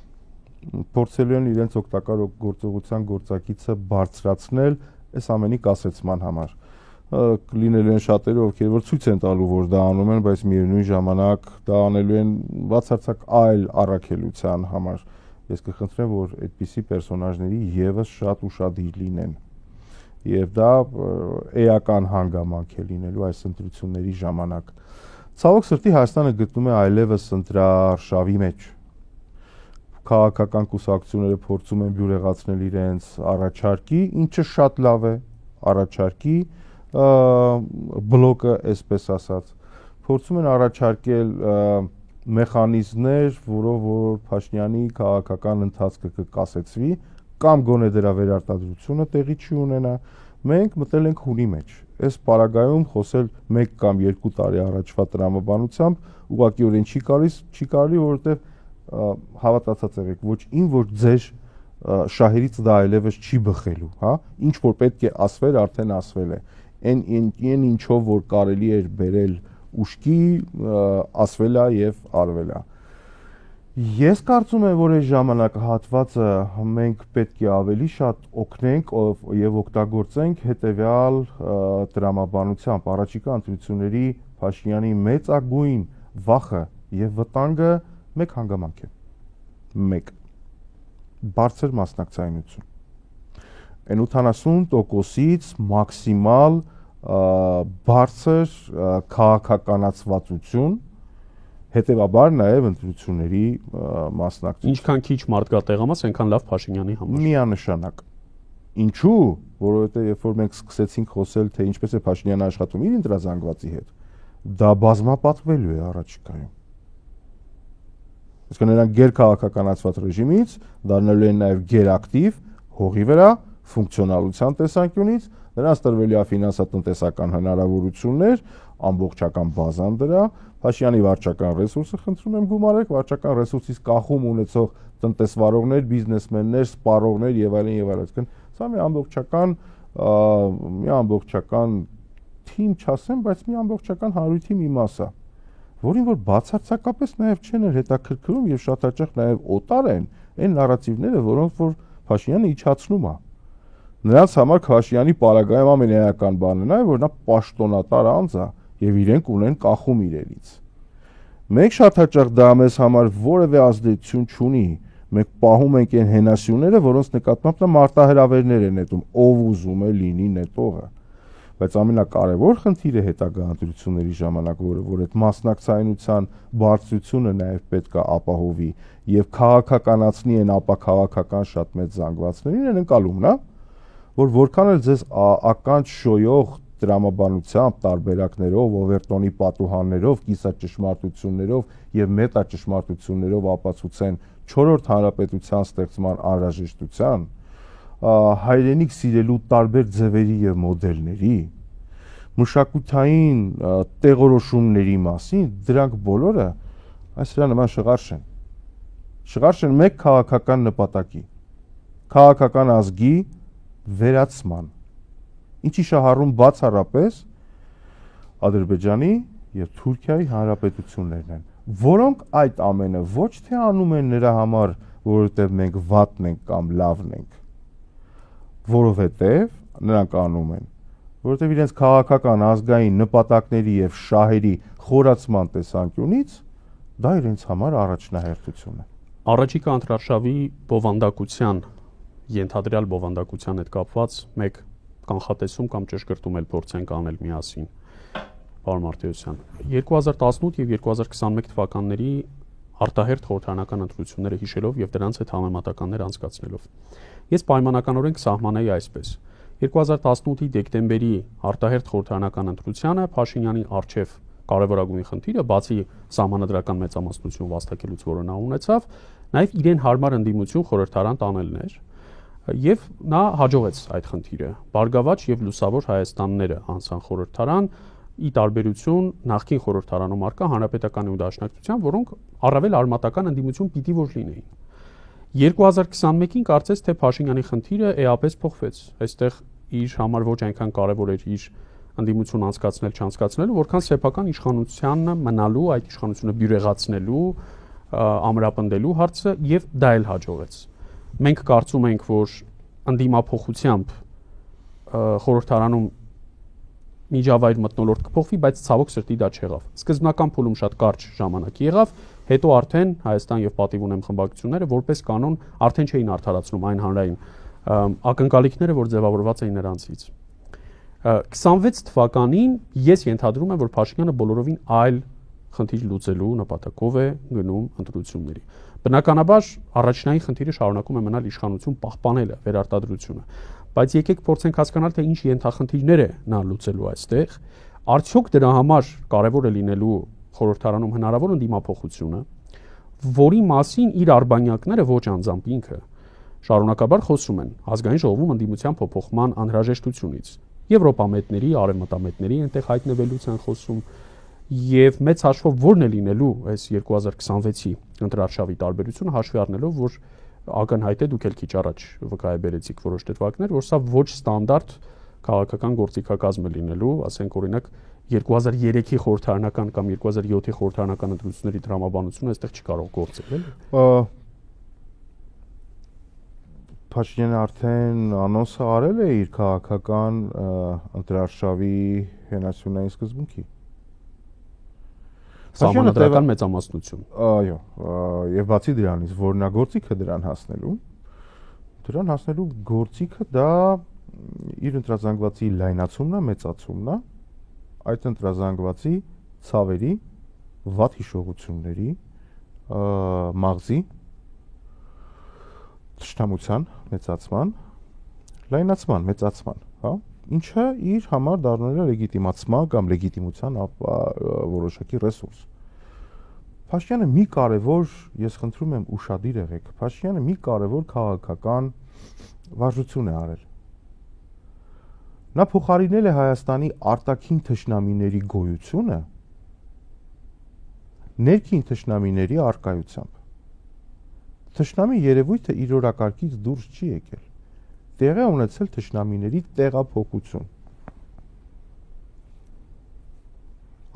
Փորձելու են իրենց օգտակար գործողության գործակիցը բարձրացնել այս ամենի կասեցման համար։ Լինելու են շատերը, ովքեր որ ցույց են տալու, որ դա անում են, բայց միևնույն ժամանակ դա անելու են բացարձակ այլ առաքելության համար։ Ես կխնդրեմ, որ այդպիսի պերսոնաժների եւս շատ ուշադիր լինեն։ Եվ դա էական հանգամանք է լինելու այս ընտրությունների ժամանակ։ Ցավոք սրտի Հայաստանը գտնում է այլևս ընտրարշավի մեջ։ Քաղաքական կուսակցությունները փորձում են բյուրեղացնել իրենց առաջարկի, ինչը շատ լավ է, առաջարկի բլոկը, այսպես ասած, փորձում են առաջարկել մեխանիզմներ, որով որ Փաշինյանի քաղաքական ընթացքը կկասեցվի, կամ գոնե դրա վերարտադրությունը տեղի չի ունենա։ Մենք մտել ենք հունի մեջ։ Այս պարագայում խոսել 1 կամ 2 տարի առաջվա տրամաբանությամբ ուղղակիորեն չի կարելի, որովհետև հավատացած եղեք, ոչ ին որ ձեր շահերից դա այլևս չի բխելու, հա, ինչ որ պետք է ասվել, արդեն ասվել է։ Այն ինչով որ կարելի էր բերել ուշքի, ասվել է եւ արվել է։ Ես կարծում եմ, որ այս ժամանակահատվածը մենք պետք է ավելի շատ օգնենք եւ օգտագործենք հետեւյալ տրամաբանությամբ առաջիկա ընտրությունների Փաշինյանի մեծագույն վախը եւ վտանգը մեկ հանգամանք է։ Մեկ բարձր մասնակցայնություն։ Այն 80%-ից մաքսիմալ բարձր քաղաքականացվածություն, հետևաբար նաև ընտրությունների մասնակցություն։ Ինչքան քիչ մարդ կա տեղամաս, այնքան լավ Փաշինյանի համար։ Միանշանակ։ Ինչու՞, որովհետև երբ որ մենք սկսեցինք խոսել, թե ինչպես է Փաշինյանը աշխատում իր ընտրազանգվածի հետ, դա բազմապատկվելու է առաջիկայում։ Իսկ նրանք գերքաղաքականացված ռեժիմից դառնալու են նաև գերակտիվ հողի վրա ֆունկցիոնալության տեսանկյունից, նրանց տրվելու է ֆինանսատնտեսական հնարավորություններ, ամբողջական բազան դրա, Փաշինյանի վարչական ռեսուրսը խնդրում եմ գումարեք, վարչական ռեսուրսից կախում ունեցող տնտեսվարողներ, բիզնեսմեններ, սպառողներ եւ այլն եւ այլն։ Սա մի ամբողջական թիմ չասեմ, բայց մի ամբողջական հարույթի մի մաս է, որին որ բացարձակապես նաև չեն հետաքրքրում եւ շատ հաճախ նաև օտար են այն նարատիվները, որոնք որ Փաշինյանը իջացնում է։ Նրանց համար Փաշինյանի պարագայում ամենաեական բանն է, որ նա պաշտոնատար անձ է եւ իրենք ունեն կախում իրենից։ Մենք շատ հաճախ դա մեզ համար որևէ ազդեցություն չունի, Մենք պահում ենք այն հենասյուները, որոնց նկատմամբ նա մարտահրավերներ է նետում, ով ուզում է լինի նետողը։ Բայց ամենակարևոր խնդիրը հետագա ընտրությունների ժամանակ, որ այդ մասնակցայնության բարձրությունը նաև պետք է ապահովի եւ քաղաքականացնի այն ապաքաղաքական շատ մեծ զանգվածներին, այն ընկալումն է, որ որքան էլ ձեզ ականջ շոյող դրամաբանությամբ, տարբերակներով, օվերտոնի պատուհաններով, կիսաճշմարտություններով եւ մետաճշմարտություններով ապացուցեն 4-րդ հանրապետության ստեղծման անհրաժեշտության, հայրենիք սիրելու տարբեր ձևերի եւ մոդելների, մշակութային տեղորոշումների մասին, դրանք բոլորը այս դրա նման շղարշ են։ Շղարշ են մեկ քաղաքական նպատակի, քաղաքական ազգի վերացման, ինչի շահառում բացառապես Ադրբեջանի եւ Թուրքիայի հանրապետություններն են, որոնք այդ ամենը ոչ թե անում են նրա համար, որովհետեւ մենք վատն ենք կամ լավն ենք, որովհետեւ նրանք անում են, որովհետեւ իրենց քաղաքական ազգային նպատակների եւ շահերի խորացման տեսանկյունից դա իրենց համար առաջնահերթություն է։ Առաջիկա ընտրարշավի բովանդակության, ենթադրյալ բովանդակության հետ կապված մեկ կանխատեսում կամ ճշգրտում էլ փորձենք անել միասին։ Պարոն Մարտիրոսյան, 2018 եւ 2021 թվականների արտահերթ խորհրդարանական ընտրությունները հիշելով եւ դրանց հետ համեմատականներ անցկացնելով, ես պայմանականորեն կսահմանեի այսպես. 2018-ի դեկտեմբերի արտահերթ խորհրդարանական ընտրությանը Փաշինյանի արչեւ կարևորագույն խնդիրը, բացի սահմանադրական մեծամասնություն վաստակելուց, որը նա ունեցավ, նաեւ իրեն հարմար ընդդիմություն խորհրդարան տանելն էր։ Եվ նա հաջողեց այդ խնդիրը։ Բարգավաճ եւ լուսավոր Հայաստանները անցան խորհրդարան, ի տարբերություն նախկին խորհրդարանում արկա հանրապետականի ու դաշնակցության, որոնք առավել արմատական ընդդիմություն պիտի որ լինեին։ 2021-ին կարծես թե Փաշինյանի խնդիրը էապես փոխվեց։ Այստեղ իր համար ոչ այնքան կարևոր էր իր ընդդիմություն անցկացնել չանցկացնելու, որքան սեփական իշխանությանը մնալու, այդ իշխանությունը բյուրեղացնելու, ամրապնդելու հարցը, եւ դա էլ հաջողեց։ Մենք կարծում ենք, որ ընդդիմափոխությամբ խորհրդարանում միջավայր մթնոլորտ կփոխվի, բայց ցավոք սրտի դա չեղավ։ Սկզբնական փուլում շատ կարճ ժամանակ եղավ, հետո արդեն Հայաստան եւ Պատիվ ունեմ խմբակցությունները որպես կանոն արդեն չէին արդարացնում այն հանրային ակնկալիքները, որ ձևավորված էին նրանցից։ 26 թվականին ես ենթադրում եմ, որ Փաշինյանը բոլորովին այլ խնդիր լուծելու նպատակով է գնում ընտրությունների։ Բնականաբար առաջնային խնդիրը շարունակում է մնալ իշխանություն պահպանելը, վերարտադրությունը, բայց եկեք փորձենք հասկանալ, թե ինչ ենթախնդիրներ է նա լուծելու այստեղ, արդյոք դրա համար կարևոր է լինելու խորհրդարանում հնարավոր ընդդիմափոխությունը, որի մասին իր արբանյակները ոչ անձամբ ինքը շարունակաբար խոսում են ազգային ժողովում ընդդիմության փոփոխման անհրաժեշտությունից, եվրոպամետների, արևմտամետների այնտեղ հայտնվելուց են խոսում, եւ մեծ հաշվով որն է լինելու այս 2026-ի ընտրարշավի տարբերությունը հաշվի առնելով, որ ակնհայտ է դուք էլ քիչ առաջ վկայաբերեցիք որոշ դեպքեր, որ սա ոչ ստանդարտ քաղաքական գործիքակազմ է լինելու, ասենք օրինակ 2003-ի խորհրդարանական կամ 2007-ի խորհրդարանական ընտրությունների դրամաբանությունը այստեղ չի կարող գործել, էլի։ Փաշինյանը արդեն անոնսը արել է իր քաղաքական ընտրարշավի հենասյունային սկզբունքի։ Սահմանադրական մեծամասնություն։ Այո, եւ բացի դրանից, որն է գործիքը դրան հասնելու գործիքը դա իր ընտրազանգվածի լայնացումն է, մեծացումն է, այդ ընտրազանգվածի ցավերի, վատ հիշողությունների, մաղձի, թշնամության մեծացման, լայնացման, մեծացման, հա, ինչը իր համար դառնում է լեգիտիմացման կամ լեգիտիմության որոշակի ռեսուրս։ Փաշինյանը մի կարևոր, ես խնդրում եմ ուշադիր եղեք, Փաշինյանը մի կարևոր քաղաքական վարժություն է արել։ Նա փոխարինել է Հայաստանի արտաքին թշնամիների գոյությունը ներքին թշնամիների առկայությամբ։ Թշնամի երևույթը իր օրակարգից դուրս չի եկել։ Տեղի է ունեցել թշնամիների տեղափոխություն։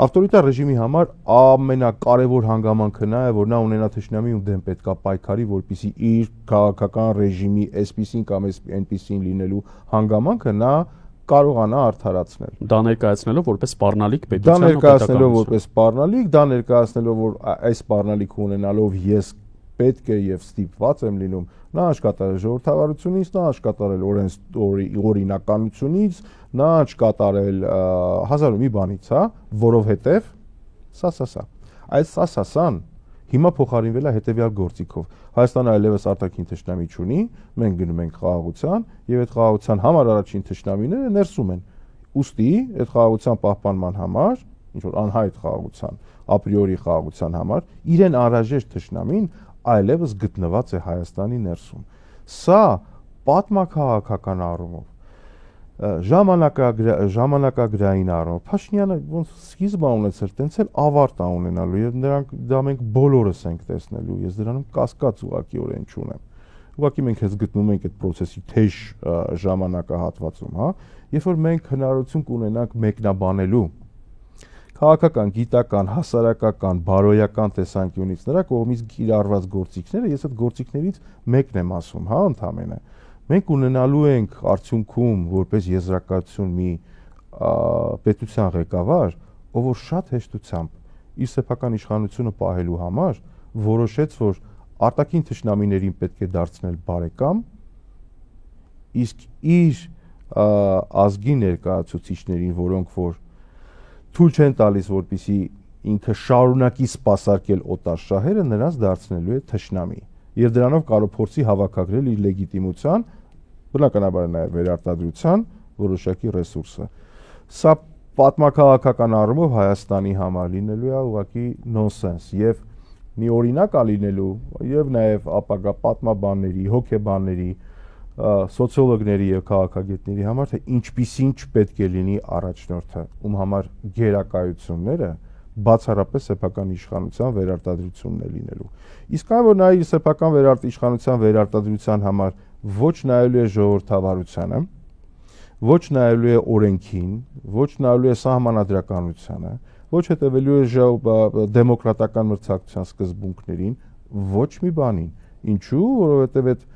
Ավտորիտար ռեժիմի համար ամենակարևոր հանգամանքը նա է, որ նա ունենա թշնամի ու դեմ պետքա պայքարի, որպեսզի իր քաղաքական ռեժիմի այսպիսին կամ այնպիսին լինելու հանգամանքը նա կարողանա արդարացնել։ Դա ներկայացնելով որպես սպառնալիք պետության, դա ներկայացնելով որպես սպառնալիք, դա ներկայացնելով որ այս սպառնալիքը ունենալով ես պետք է եւ ստիպված եմ լինում նա չկատարել ժողովրդավարությունից, նա չկատարել օրինականությունից, նա չկատարել հազար ու մի բանից, հա, որովհետեւ սա։ Այս սասասան հիմա փոխարինվել է հետեւյալ գործիքով։ Հայաստանը այլևս արտաքին թշնամի չունի, մենք գնում ենք խաղաղության եւ այդ խաղաղության համար առաջին թշնամիները ներսում են։ Ուստի այդ խաղաղության պահպանման համար, ինչ որ անհայտ խաղաղության, ապրիորի խաղաղության համար իրեն անհրաժեշտ թշնամին այլևս գտնված է Հայաստանի ներսում։ Սա պատմաքաղաքական առումով ժամանակագրային առումով Փաշինյանը ոնց սկիզբ ունեցել, տենց էլ ավարտ ունենալու եւ նրանք դա մենք բոլորս ենք տեսնելու, ես դրանում կասկած ուղղակիորեն չունեմ։ Ուղղակի մենք հենց գտնում ենք այդ process-ի թեժ ժամանակահատվածում, հա, երբ որ մենք հնարավորություն կունենանք մեկնաբանելու քաղաքական, գիտական, հասարակական, բարոյական տեսանկյունից նրա կողմից կիրառված գործիքները, ես այդ գործիքներից մեկն եմ ասում, հա, ընդհանրապես մենք ունենալու ենք արդյունքում որպես եզրակացություն մի պետության ղեկավար, ով որ շատ հեշտությամբ իր սեփական իշխանությունը պահելու համար որոշեց, որ արտաքին թշնամիներին պետք է դարձնել բարեկամ, իսկ իր ազգի ներկայացուցիչներին, որոնք որ թույլ չեն տալիս, որպեսզի ինքը շարունակի սպասարկել օտար շահերը, նրանց դարձնելու է թշնամի։ Եվ դրանով կարող փորձի հավաքագրել իր լեգիտիմության, բնականաբար նաև վերարտադրության որոշակի ռեսուրսը։ Սա պատմաքաղաքական առումով Հայաստանի համար լինելու է ուղղակի նոնսենս եւ մի օրինակ լինելու եւ նաև ապագա պատմաբանների, հոգեբանների, սոցիոլոգների եւ քաղաքագետների համար թե ինչպիսին չպետք է լինի առաջնորդը, ում համար գերակայությունները բացառապես սեփական իշխանության վերարտադրությունն է լինելու։ Իսկ այն որ նա իր սեփական իշխանության վերարտադրության համար ոչ նայելու է ժողովրդավարությանը, ոչ նայելու է օրենքին, ոչ նայելու է սահմանադրականությանը, ոչ հետևելու է դեմոկրատական մրցակցության սկզբունքներին, ոչ մի բանին։ Ինչու՞, որովհետև այդ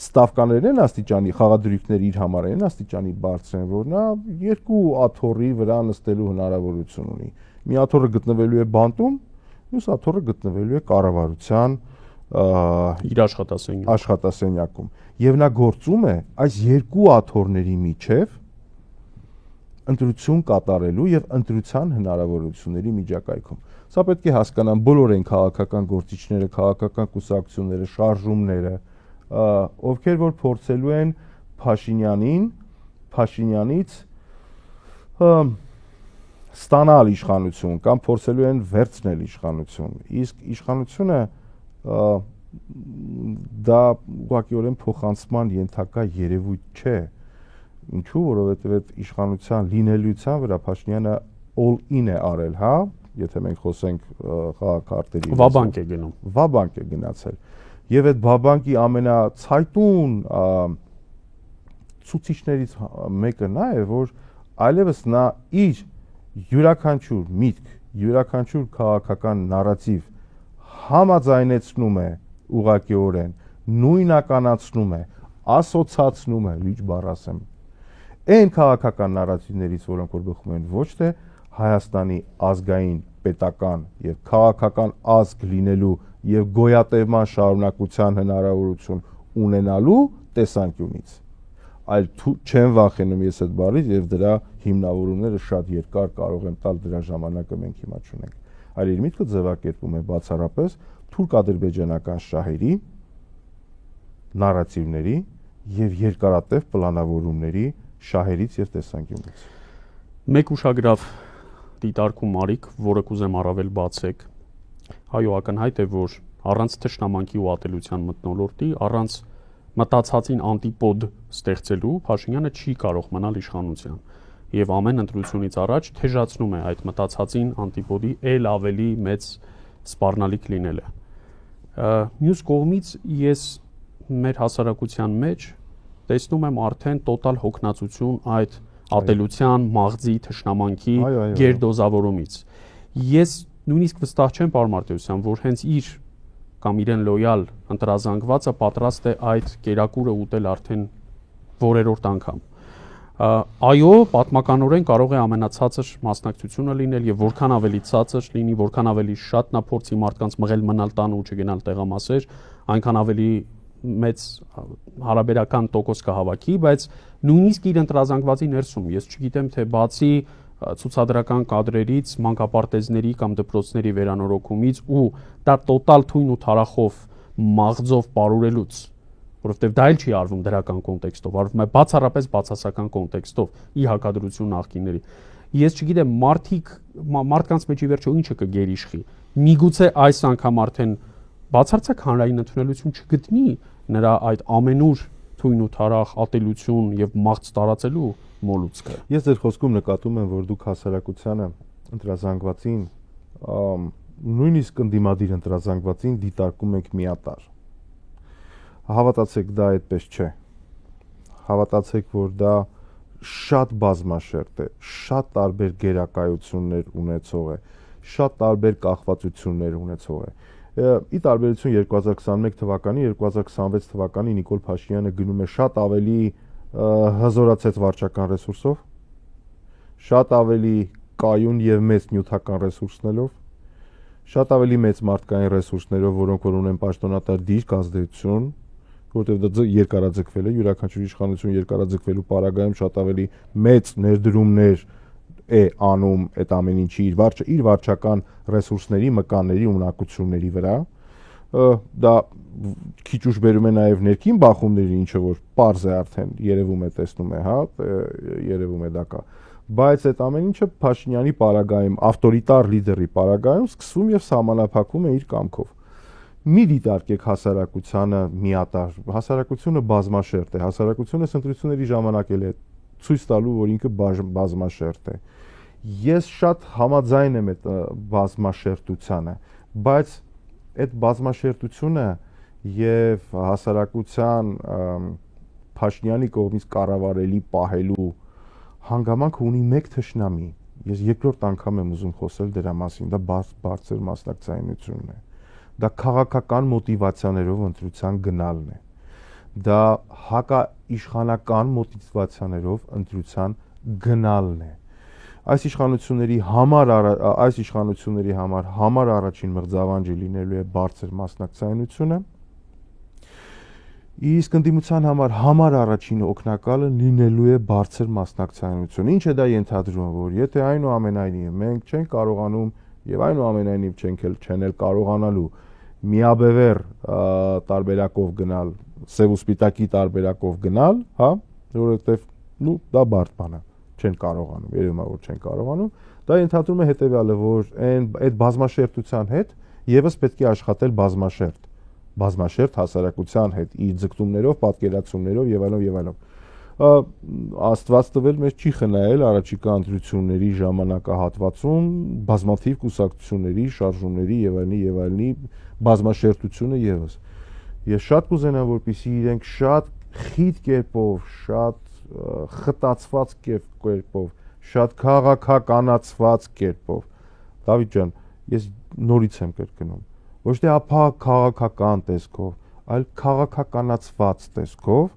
ստավկաներն են աստիճանի, խաղադրույքները իր համար են աստիճանի բարձր են, որ նա երկու աթոռի վրա նստելու հնարավորություն ունի։ Մի աթոռը գտնվելու է բանտում, մյուս աթոռը գտնվելու է կառավարության իր աշխատասենյակում։ Եվ նա գործում է այս երկու աթոռների միջև ընտրություն կատարելու եւ ընտրության հնարավորությունների միջակայքում։ Սա պետք է հասկանան բոլոր այն քաղաքական գործիչները, քաղաքական կուսակցությունները, շարժումները, ովքեր որ փորձելու են Փաշինյանից ստանալ իշխանություն կամ փորձելու են վերցնել իշխանություն։ Իսկ իշխանությունը դա ուղղակիորեն փոխանցման ենթակա երևույթ չէ։ Ինչու, որովհետև այդ իշխանության լինելիության վրա Փաշինյանը all-in է արել, հա, եթե մենք խոսենք խաղակարտերի վաբանկ է գնում։ Վաբանկ է գնացել։ Եվ այդ բաբանկի ամենացայտուն ցուցիչներից մեկը նա է, որ այլևս նա իր յուրաքանչյուր միտք, յուրաքանչյուր քաղաքական նարատիվ համաձայնեցնում է ուղղակիորեն, նույնականացնում է, ասոցացնում է, լիճ բառ ասեմ, այն քաղաքական նարատիվներից, որոնք որ բխում են ոչ թե Հայաստանի ազգային, պետական եւ քաղաքական ազգ լինելու եւ գոյատևման շարունակության հնարավորություն ունենալու տեսանկյունից, այլ չեն վախենում ես այդ բառից եւ դրա հիմնավորումները շատ երկար կարող եմ տալ, դրա ժամանակը մենք հիմա չունենք։ Այլ իր միտքը ձևակերպում է բացառապես թուրք-ադրբեջանական շահերի, նարատիվների եւ երկարատև պլանավորումների շահերից եւ տեսանկյունից։ Մեկ ուշագրավ դիտարկում Մարիկ, որը կուզեմ առավել բացեք։ Այո, ակնհայտ է, որ առանց թշնամանքի ու ատելության մթնոլորտի, առանց մտածածին անտիպոդ ստեղծելու Փաշինյանը չի կարող մնալ իշխանության եւ ամեն ընտրությունից առաջ թեժացնում է այդ մտածածին անտիպոդի ել ավելի մեծ սպառնալիք լինելը։ Մյուս կողմից ես մեր հասարակության մեջ տեսնում եմ արդեն տոտալ հոգնածություն այդ ատելության, մաղձի, թշնամանքի գերդոզավորումից։ Ես նույնիսկ վստահ չեմ պարոն Մարտիրոսյան, որ հենց իր կամ իրեն լոյալ ընտրազանգվածը պատրաստ է այդ կերակուրը ուտել արդեն որերորդ անգամ։ Այո, պատմականորեն կարող է ամենացածր մասնակցությունը լինել եւ որքան ավելի ցածր լինի, որքան ավելի շատ նա փորձի մարդկանց մղել մնալ տան ու չգնալ տեղամասեր, այնքան ավելի մեծ հարաբերական տոկոս կհավաքի, բայց նույնիսկ իր ընտրազանգվածի ներսում ես չգիտեմ թե բացի ցուցադրական կադրերից, մանկապարտեզների կամ դպրոցների վերանորոգումից ու դա տոտալ թույն ու թարախով մաղձով պարուրելուց, որովհետև դա էլ չի արվում դրական կոնտեքստով, արվում է բացառապես բացասական կոնտեքստով ի հակադրություն նախկինների։ Ես չգիտեմ, մարդկանց մեջ ի վերջո ինչը կգերիշխի։ Միգուցե այս անգամ արդեն բացարձակ հանրային ընդունելություն չգտնի նրա այդ ամենուր թույն ու թարախ ատելություն եւ մաղձ տարածելու մոլուցքը։ Ես ձեր խոսքում նկատում եմ, որ դուք հասարակությանը ընտրազանգվածին նույնիսկ ընդդիմադիր ընտրազանգվածին դիտարկում եք միատար։ Հավատացեք, դա այդպես չէ։ Հավատացեք, որ դա շատ բազմաշերտ է, շատ տարբեր գերակայություններ ունեցող է, շատ տարբեր կախվածություններ ունեցող է։ Ի տարբերություն 2021 թվականի, 2026 թվականի Նիկոլ Փաշինյանը գնում է շատ ավելի հզորացած վարչական ռեսուրսով, շատ ավելի կայուն եւ մեծ նյութական ռեսուրսներով, շատ ավելի մեծ մարդկային ռեսուրսներով, որոնք որ ունեն պաշտոնատար դիրք, ազդեցություն, որտեղ դա երկարաձգվել է, յուրաքանչյուր իշխանություն երկարաձգվելու պարագայում շատ ավելի մեծ ներդրումներ է անում այդ ամեն ինչի իր վարչական ռեսուրսների, մկանների, ունակությունների վրա։ Դա քիչ ուշ բերում է նաև ներքին բախումների, ինչը որ պարզ է արդեն երևում է, տեսնում է, հա, երևում է դա կա։ Բայց այդ ամեն ինչը Փաշինյանի պարագայում, ավտորիտար լիդերի պարագայում սկսվում եւ սահմանափակվում է իր կամքով։ Մի դիտարկեք հասարակությանը միատար, հասարակությունը բազմաշերտ է, հասարակությունը ընտրությունների ժամանակ էլ է ցույց տալու, որ ինքը բազմաշերտ է։ Ես շատ համաձայն եմ այդ բազմաշերտությանը, բայց այդ բազմաշերտությունը եւ հասարակության Փաշինյանի կողմից կառավարելի պահելու հանգամանքը ունի մեկ թշնամի։ Ես երկրորդ անգամ եմ ուզում խոսել դրա մասին, դա բարձր մասնակցայնությունն է։ Դա քաղաքական մոտիվացիաներով ընտրության գնալն է։ Դա հակաիշխանական մոտիվացիաներով ընտրության գնալն է։ Այս իշխանությունների համար առաջին մղձավանջը լինելու է բարձր մասնակցայնությունը, իսկ ընդդիմության համար առաջին օգնակալը լինելու է բարձր մասնակցայնությունը։ Ինչ է դա ենթադրում, որ եթե այնուամենայնիվ մենք չենք կարողանում եւ այնուամենայնիվ չեն էլ կարողանալու միաբևեռ տարբերակով գնալ, սև ու սպիտակի տարբերակով գնալ, հա, որովհետեւ դա բարդ բան է, չեն կարողանում, երևում է որ չեն կարողանում, դա ենթադրում է հետեւյալը, որ այդ բազմաշերտության հետ եւս պետք է աշխատել բազմաշերտ հասարակության հետ, իր ձգտումներով, պատկերացումներով եւ այլն։ Աստված տվել մեզ չի խնայել առաջիկա ընտրությունների ժամանակահատվածում բազմաթիվ կուսակցությունների, շարժումների եւ այլնի բազմաշերտությունը եւս։ Ես շատ կուզենամ, որպեսզի իրենք շատ խիտ կերպով, շատ խտացված կերպով, շատ քաղաքականացված կերպով, Դավիթ ջան, ես նորից եմ կրկնում, ոչ թե քաղաքական տեսքով, այլ քաղաքականացված տեսքով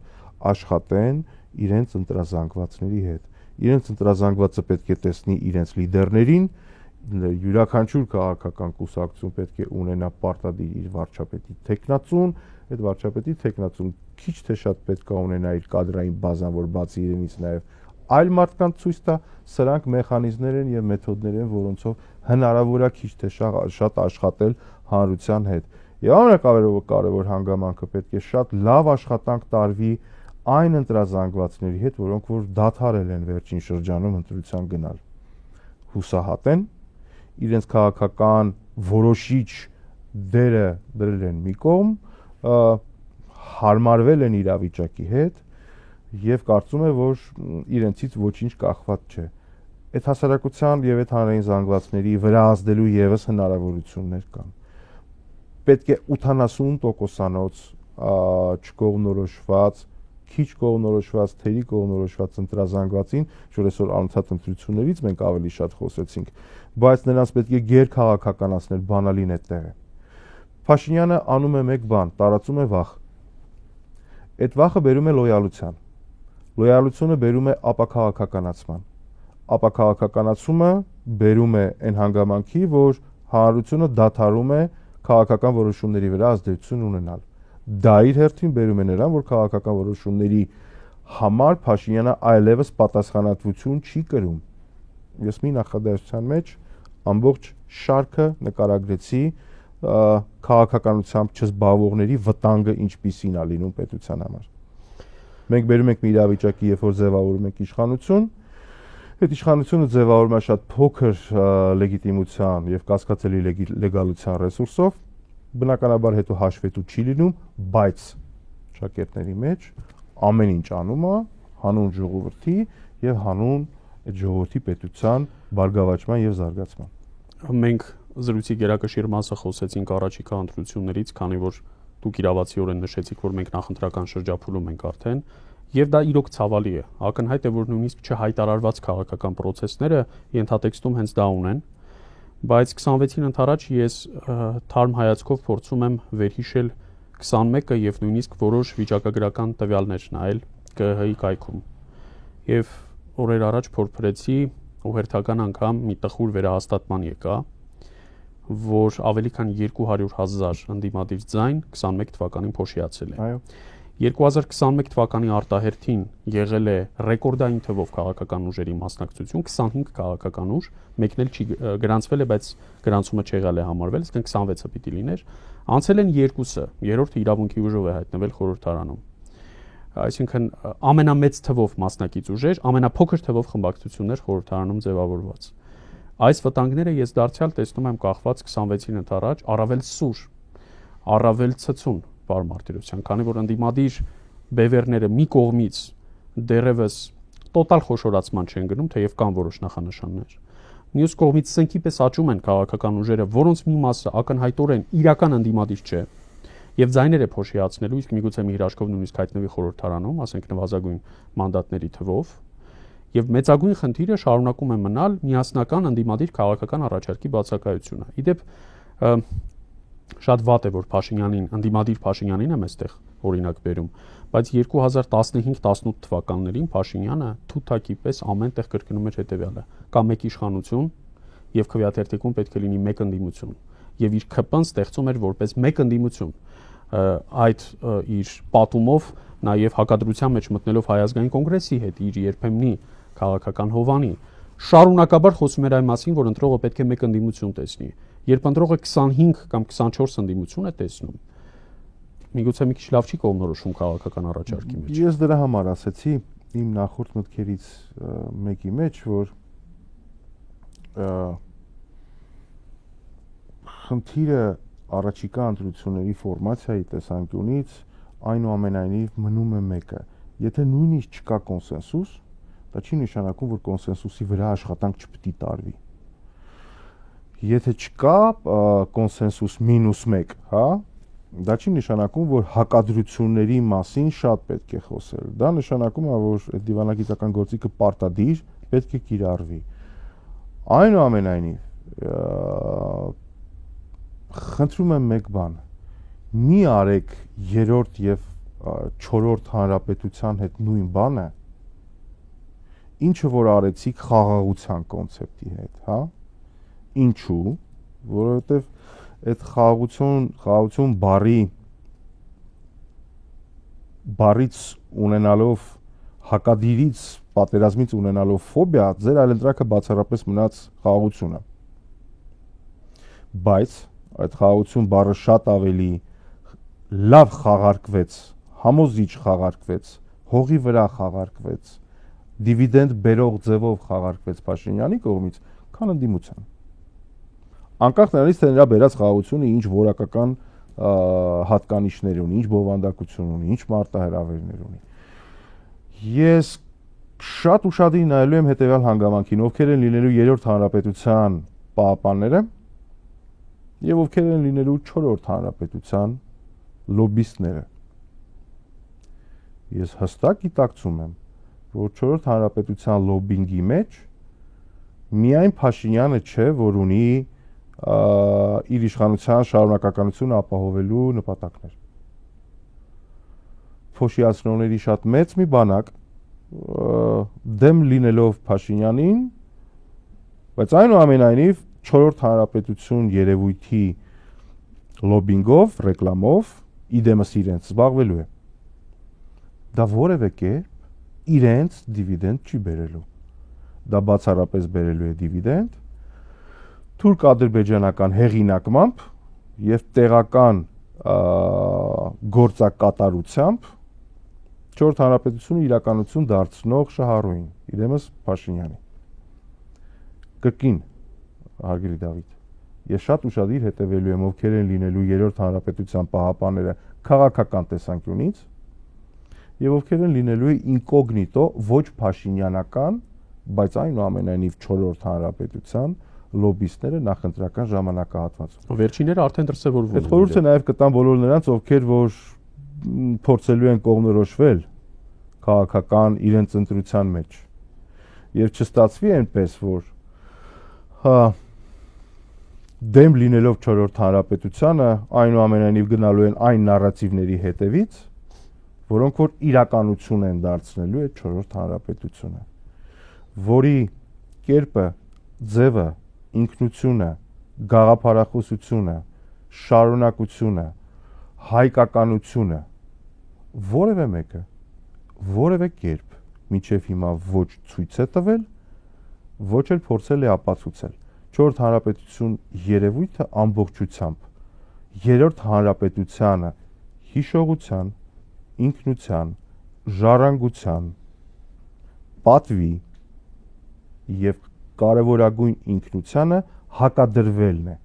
աշխատեն իրենց ընտրազանգվածների հետ։ Իրենց ընտրազանգվածը պետք է տեսնի իրենց լիդերներին, յուրաքանչյուր քաղաքական կուսակցություն պետք է ունենա պարտադիր իր վարչապետի թեկնածուն, այդ վարչապետի թեկնածուն քիչ թե շատ պետք է ունենա իր կադրային բազան, որ բացի իրենից նաև այլ մարդկանց ցույց տա, սրանք մեխանիզմներ են եւ մեթոդներ են, որոնցով հնարավոր է քիչ թե շատ աշխատել հանրության հետ։ Եվ ամենակարևոր հանգամանքը պետք է շատ լավ աշխատանք տարվի այն ընտրազանգվածների հետ, որոնք որ դադարել են վերջին շրջանում ընտրության գնալ, հուսահատեն, իրենց քաղաքական որոշիչ դերը դրել են մի կողմ, հարմարվել են իրավիճակի հետ եւ կարծում եմ, որ իրենցից ոչինչ կախված չէ։ Այդ հասարակության եւ այդ հանրային զանգվածների վրա ազդելու եւս հնարավորություններ կան։ Պետք է 80%-անոց չկողմնորոշված, քիչ կողմնորոշված, թերի կողմնորոշված ընտրազանգվածին, որ այսօր անընդհատ ընտրություններից մենք ավելի շատ խոսեցինք, բայց նրանց պետք է գերքաղաքականացնել, բանալին այդտեղ է։ Փաշինյանը անում է մեկ բան, տարածում է վախ։ Այդ վախը բերում է լոյալության։ Լոյալությունը բերում է ապաքաղաքականացման։ Ապաքաղաքականացումը բերում է այն հանգամանքի, որ հանրությունը դադարում է քաղաքական որոշումների վրա ազդեցություն ունենալ։ Դա իր հերթին բերում է նրան, որ քաղաքական որոշումների համար Փաշինյանը այլևս պատասխանատվություն չի կրում։ Ես մի նախադասության մեջ ամբողջ շարքը նկարագրեցի քաղաքականությամբ չզբաղվողների վտանգը ինչպիսին է լինում պետության համար։ Մենք բերում ենք մի իրավիճակի, երբ որ ձևավորում ենք իշխանություն, այդ իշխանությունը ձևավորվում է շատ փոքր լեգիտիմության եւ կասկածելի լեգալության ռեսուրսով, բնականաբար հետո հաշվետու չի լինում, բայց շակերտների մեջ ամեն ինչ անում է հանուն ժողովրդի եւ հանուն այդ ժողովրդի պետության բարգավաճման եւ զարգացման։ Մենք զրույցի գերակշիռ մասը խոսեցինք առաջիկա ընտրություններից, քանի որ դուք իրավացիորեն նշեցիք, որ մենք նախընտրական շրջափուլում ենք արդեն, եւ դա իրոք ցավալի է։ Ակնհայտ է, որ նույնիսկ չհայտարարված քաղաքական process-ները ենթատեքստում հենց դա ունեն, բայց 26-ին ընթരാճ ես թարմ հայացքով փորձում եմ վերհիշել 21-ը եւ նույնիսկ որոշ վիճակագրական տվյալներ նայել ԿՀ-ի կայքում։ Եվ օրեր առաջ փորձեցի ու հերթական անգամ մի տխուր վերահաստատման եկա, որ ավելի քան 200,000 ընդդիմադիր ձայն 21 թվականին փոշիացել է։ Այո։ 2021 թվականի արտահերթին եղել է ռեկորդային թվով քաղաքական ուժերի մասնակցություն, 25 քաղաքական ուժ, մեկն էլ չի գրանցվել է, բայց գրանցումը չեղել է համարվել, իսկ 26-ը պիտի լիներ։ Անցել են երկուսը, երրորդը իրավունքի ուժով է հայտնվել խորհրդարանում։ Այսինքն ամենամեծ թվով մասնակից ուժեր, ամենափոքր թվով խմբակցություններ խորհրդարանում ձևավորված։ Այս վտանգները ես դարձյալ տեսնում եմ կախված 26-ին ընթരാճ առավել սուր, առավել ցցուն Պարմարտիրոսյան, քանի որ ընդդիմադիր բևերները մի կողմից դերևս տոտալ խոշորացման չեն գնում, թեև կան որոշ նախանշաններ։ Մյուս կողմից սնկի պես աճում են քաղաքական ուժերը, որոնց մի մասը ակնհայտորեն իրական ընդդիմադիր չէ, եւ ձայներ է փոշիացնելու, իսկ միգուցե մի հրաշքով նույնիսկ հայտնվի խորհրդարանում, ասենք նվազագույն մանդատների թվով, եւ մեծագույն խնդիրը շարունակում է մնալ միասնական ընդդիմադիր քաղաքական առաջարկի բացակայությունը։ Իդեպ շատ վատ է, որ Փաշինյանին, ընդդիմադիր Փաշինյանին եմ այստեղ օրինակ բերում, բայց 2015-18 թվականներին Փաշինյանը թութակի պես ամեն տեղ կրկնում էր հետեւյալը. կա մեկ իշխանություն եւ քվեաթերթիկում պետք է լինի մեկ ընդդիմություն, եւ իր ԿՊ-ն ստեղծում էր որպես մեկ ընդդիմություն։ Այդ իր պատումով նաեւ հակադրության մեջ մտնելով Հայ ազգային կոնգրեսի հետ իր երբեմնի քաղաքական հովանի շարունակաբար խոսում էր այն մասին, որ ընտրողը պետք է մեկ ընդդիմություն տեսնի։ Երբ ընտրողը 25 կամ 24 ընդդիմություն է տեսնում, միգուցե մի քիչ լավ չի կողմնորոշում քաղաքական առաջարկի մեջ։ Ես դրա համար ասացի իմ նախորդ մտքերից մեկի մեջ, որ խնդիրը առաջիկա ընտրությունների ֆորմացիայի տեսանկյունից այնուամենայնիվ մնում է մեկը։ Եթե նույնիսկ չկա կոնսենսուս, դա չի նշանակում, որ կոնսենսուսի վրա աշխատանք չպետք է տարվի։ Եթե չկա կոնսենսուս -1, հա, դա չի նշանակում, որ հակադրությունների մասին շատ պետք է խոսել։ Դա նշանակում է, որ այդ դիվանագիտական գործիքը պարտադիր պետք է կիրառվի։ Այնուամենայնիվ, խնդրում եմ մեկ բան. մի արեք երրորդ եւ չորրորդ հանրապետության հետ նույն բանը, ինչը որ արեցիք խաղաղության կոնցեպտի հետ, հա? Ինչու? Որովհետեւ այդ խաղաղություն բարից ունենալով հակադիրից պատերազմից ունենալով ֆոբիա, ձեր այլընտրանքը բացառապես մնաց խաղաղությունը։ Բայց այդ խաղաղություն բառը շատ ավելի լավ խաղարկվեց, համոզիչ խաղարկվեց, հողի վրա խաղարկվեց, դիվիդենդ բերող ձևով խաղարկվեց Փաշինյանի կողմից, քան ընդդիմության։ Անկախ նրանից, թե նրա բերած խաղաղությունը ինչ որակական հատկանիշներ ունի, ինչ բովանդակություն ունի, ինչ մարտահրավերներ ունի։ Ես շատ ուշադիր նայելու եմ հետևյալ հանգամանքին, ովքեր են լինելու երրորդ հանրապետության պահապանները եւ ովքեր են լինելու չորրորդ հանրապետության լոբիստները։ Ես հստակ գիտակցում եմ, որ չորրորդ հանրապետության լոբինգի մեջ միայն Փաշինյանը չէ, որ ունի իր իշխանության շարունակականությունը ապահովելու նպատակներ։ Փոշիացնողների շատ մեծ մի բանակ դեմ լինելով Փաշինյանին, բայց այնուամենայնիվ 4-րդ հանրապետություն երևույթի լոբինգով, ռեկլամով իդեմս իրենց զբաղվելու է։ Դա որևէ կերպ իրենց դիվիդենդ չի բերելու։ Դա բացառապես բերելու է դիվիդենդ թուրք-ադրբեջանական հեղինակմամբ եւ տեղական գործակատարությամբ 4-րդ հանրապետությունը իրականություն դարձնող շահառուին, իրենս Փաշինյանի։ Կրկին, հարգելի Դավիթ, ես շատ ուշադիր հետևելու եմ ովքեր են լինելու 3-րդ հանրապետության պահապանները քաղաքական տեսանկյունից եւ ովքեր են լինելու ինկոգնիտո ոչ փաշինյանական, բայց այնուամենայնիվ 4-րդ հանրապետության լոբիստները նախընտրական ժամանակահատվածում։ Վերջինները արդեն դրսևորվում են։ Այդ խորհուրդը նաեւ կտան բոլոր նրանց, ովքեր որ փորձելու են կողմնորոշվել քաղաքական իրենց ընտրության մեջ։ Եվ չստացվի այնպես, որ դեմ լինելով 4-րդ հանրապետությանը այնուամենայնիվ գնալու են այն նարատիվների հետևից, որոնք որ իրականություն են դարձնելու այդ 4-րդ հանրապետությունը, որի կերպը, ձևը, ինքնությունը, գաղափարախոսությունը, շարունակությունը, հայկականությունը որևէ մեկը, որևէ կերպ միջև հիմա ոչ ցույց է տվել, ոչ էլ փորձել է ապացուցել։ 4-րդ հանրապետություն երևույթը ամբողջությամբ 3-րդ հանրապետությանը հիշողության, ինքնության, ժառանգության, պատվի եւ կարևորագույն ինքնությանը հակադրվելն է։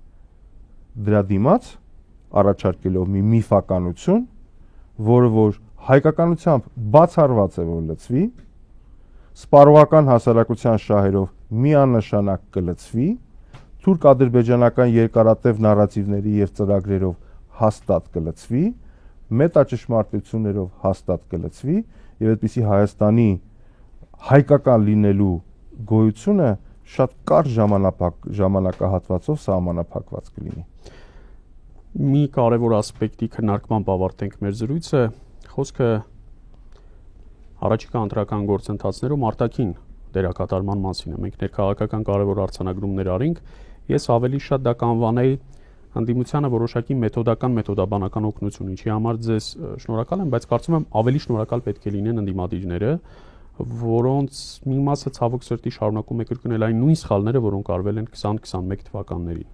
Դրա դիմաց առաջարկելով մի միֆականություն, որը որ հայկականությամբ բացառված է որ լծվի, սպառողական հասարակության շահերով միանշանակ կլծվի, թուրք-ադրբեջանական երկարատև նարատիվների եւ ծրագրերով հաստատ կլծվի, մետաճշմարտություններով հաստատ կլծվի եւ այդպիսի Հայաստանի հայկական լինելու գոյությունը շատ կարճ ժամանակահատվածով սահմանափակված կլինի։ Մի կարևոր ասպեկտի քննարկմամբ ավարտենք մեր զրույցը, խոսքը առաջիկա ընտրական գործընթացներում արտաքին դերակատարման մասին է։ Մենք ներքաղաքական կարևոր արձանագրումներ արինք, ես ավելի շատ դա կանվանեի հանդիմությանը որոշակի մեթոդաբանական օգնություն, ինչի համար ձեզ շնորհակալ եմ, բայց կարծում եմ ավելի շնորհակալ պետք է լինեն ընդդիմադիրները, որոնց մի մասը ցավոք սրտի շարունակում է կրկնել այն նույն սխալները, որոնք արվել են 20-21 թվականներին։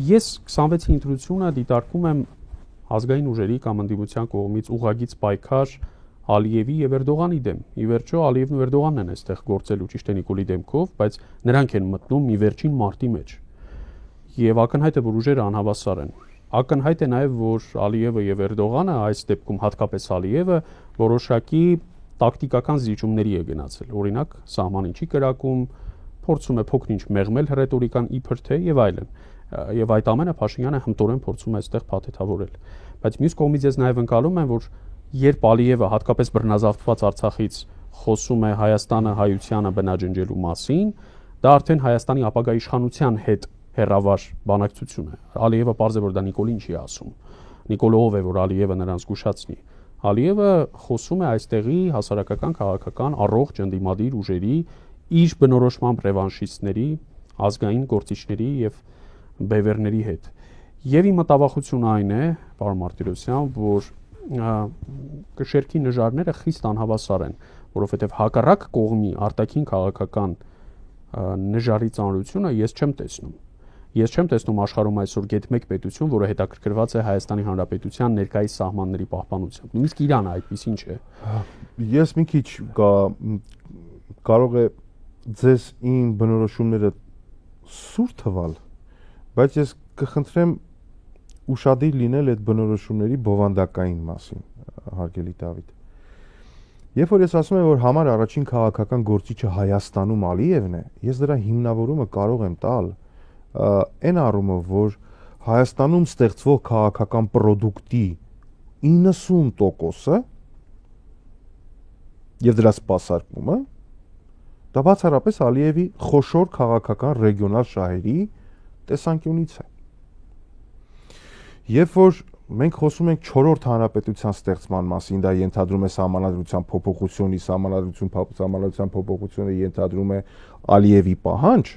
Ես 26-ի ընտրությունը դիտարկում եմ ազգային ուժերի կամ ընդդիմության կողմից ուղղագիծ պայքար Ալիևի եւ Էրդողանի դեմ։ Ի վերջո Ալիևն ու Էրդողանն են այստեղ գործելու ճիշտ է Նիկոլի դեմքով, բայց նրանք են մտնում մի վերջին մարտի մեջ։ Եվ ակնհայտ է, որ ուժերը անհավասար են։ Ակնհայտ է նաեւ, որ Ալիևը եւ Էրդողանը, այս դեպքում հատկապես Ալիևը, որոշակի տակտիկական զիջումների է գնացել։ Օրինակ, սահմանին չի կրակում, փորձում է փոքր-ինչ մեղմել ռետորիկան իբր թե եւ այլն։ Եվ այդ ամենը Փաշինյանը հմտորեն փորձում է այստեղ փաթեթավորել։ Բայց մյուս կողմից ես նաեւ ընկալում եմ, որ երբ Ալիևը հատկապես բռնազավթված Արցախից խոսում է Հայաստանը հայությանը բնաջնջելու մասին, դա արդեն Հայաստանի ապագա իշխանության հետ հերավար բանակցություն է։ Ալիևը պարզ է, որ դա Նիկոլին չի ասում։ Նիկոլը ով է, որ Ալիևը նրան զգուշացնի։ Ալիևը խոսում է այստեղի հասարակական, քաղաքական, առողջ ընդդիմադիր ուժերի իր բնորոշմամբ ռևանշիստների, ազգային գործիչների եւ բևերների հետ։ Եվ իմ մտավախությունը այն է, պարոն Մարտիրոսյան, որ կշերքի նժարները խիստ անհավասար են, որովհետև հակառակ կողմի արտաքին քաղաքական նժարի ծանրությունը ես չեմ տեսնում։ Ես չեմ տեսնում աշխարհում այսօր գետ մեկ պետություն, որը հետաքրքրված է Հայաստանի Հանրապետության ներկայիս սահմանների պահպանությամբ։ Նույնիսկ Իրանը այդպես ինչ է։ Ես մի քիչ կարող է ձեզ իմ բնորոշումները սուր թվալ, բայց ես կխնդրեմ ուշադիր լինել այդ բնորոշումների բովանդակային մասին, հարգելի Դավիթ։ Երբ որ ես ասում եմ, որ համար առաջին քաղաքական գործիչը Հայաստանում Ալիևն է, ես դրա հիմնավորումը կարող եմ տալ այն առումով, որ Հայաստանում ստեղծվող քաղաքական պրոդուկտի 90%-ը եւ դրա սպասարկումը դա բացառապես Ալիևի խոշոր քաղաքական ռեգիոնալ շահերի տեսանկյունից է։ Երբ որ մենք խոսում ենք 4-րդ հանրապետության ստեղծման մասին, դա ենթադրում է սահմանադրության փոփոխություն, սահմանադրության փոփոխությունը ենթադրում է Ալիևի պահանջ,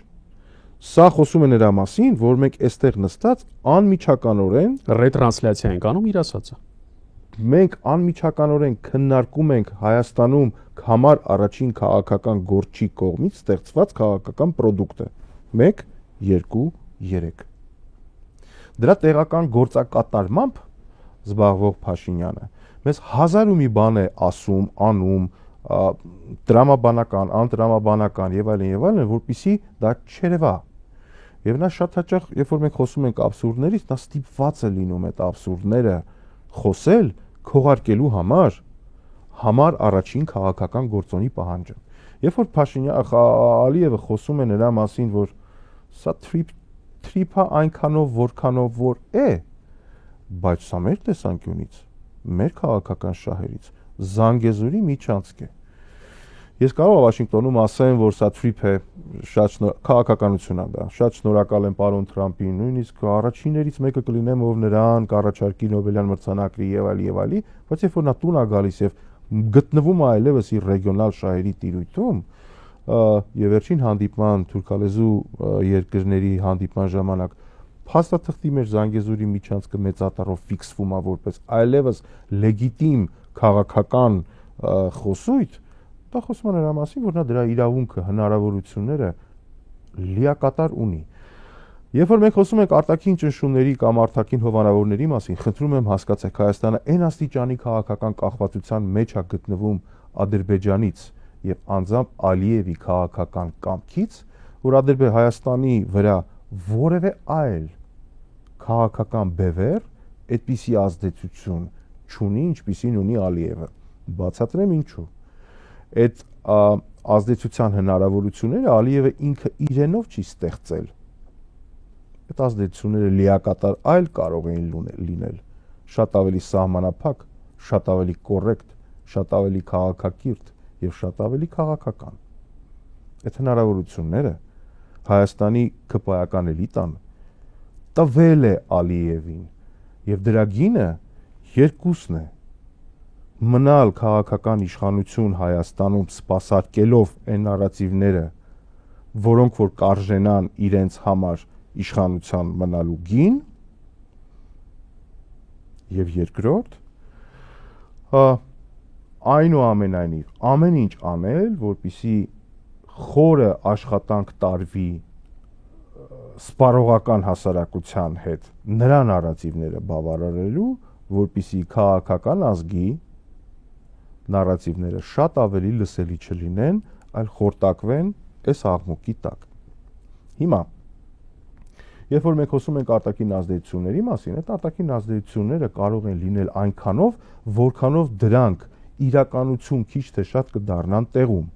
սա խոսում է նրա մասին, որ մենք այստեղ նստած անմիջականորեն ռետրանսլյացիա ենք անում իր ասածը։ Մենք անմիջականորեն քննարկում ենք Հայաստանում համար առաջին քաղաքական գործչի կողմից ստեղծված քաղաքական պրոդուկտը 1, 2, 3 Դրա տեղական գործակատարմամբ զբաղվող Փաշինյանը մեզ հազար ու մի բան է ասում, անում, դրամաբանական, անտրամաբանական եւ այլն, որպեսզի դա չերևա։ Եվ նա շատ հաճախ, երբ որ մենք խոսում ենք աբսուրդներից, նա ստիպված է լինում այդ աբսուրդները խոսել քողարկելու համար առաջին քաղաքական գործոնի պահանջը։ Երբ որ Ալիևը խոսում է նրա մասին, որ սա թրիփա այնքանով որքանով որ է, բայց սա մեր տեսանկյունից, մեր քաղաքական շահերից Զանգեզուրի միջանցք է։ Ես կարող եմ Վաշինգտոնում ասեմ, որ սա թրիփ է, քաղաքականություն է դա։ Շատ շնորհակալ եմ պարոն Թրամփին, նույնիսկ առաջիններից մեկը կլինեմ, ով նրան կառաջարկի Նոբելյան մրցանակի եւ այլն, բայց երբ որ նա տուն է գալիս եւ գտնվում է այլևս իր ռեգիոնալ շահերի տիրույթում, եւ վերջին հանդիպման թուրքալեզու երկրների հանդիպման ժամանակ փաստաթղթի մեր Զանգեզուրի միջանցքը մեծատառով ֆիքսվում է որպես այլևս լեգիտիմ քաղաքական խոսույթ, դա խոսում է նրա մասին, որ նա դրա իրավունքը, հնարավորությունները լիակատար ունի։ Երբ որ մենք խոսում ենք արտաքին ճնշումների կամ արտաքին հովանավորների մասին, խնդրում եմ հասկացեք, Հայաստանը այն աստիճանի քաղաքական կախվածության մեջ է գտնվում Ադրբեջանից եւ անձամբ Ալիևի քաղաքական կամքից, որ Հայաստանի վրա որևէ այլ քաղաքական բևեռ այդպիսի ազդեցություն չունի, ինչպիսին ունի Ալիևը։ Բացատրեմ ինչու։ Այդ ազդեցության հնարավորությունները Ալիևը ինքը իրենով չի ստեղծել։ Այդ ազդեցությունները լիակատար այլ կարող էին լինել, շատ ավելի սահմանափակ, շատ ավելի կոռեկտ, շատ ավելի քաղաքակիրթ եւ շատ ավելի քաղաքական։ Այդ հնարավորությունները Հայաստանի քպայական էլիտան տվել է Ալիևին եւ դրա գինը երկուսն է՝ մնալ քաղաքական իշխանություն Հայաստանում սպասարկելով այն նարատիվները, որոնք որ կարժենան իրենց համար իշխանության մնալու գին, եւ երկրորդ այնուամենայնիվ ամեն ինչ անել, որպեսզի խորը աշխատանք տարվի սպառողական հասարակության հետ նրա նարատիվները բավարարելու, որպեսզի քաղաքական ազգի նարատիվները շատ ավելի լսելի չլինեն, այլ խորտակվեն այս աղմուկի տակ։ Հիմա երբ որ մենք խոսում ենք արտաքին ազդեցությունների մասին, այդ արտաքին ազդեցությունները կարող են լինել այնքանով, որքանով դրանք իրականություն քիչ թե շատ կդառնան տեղում։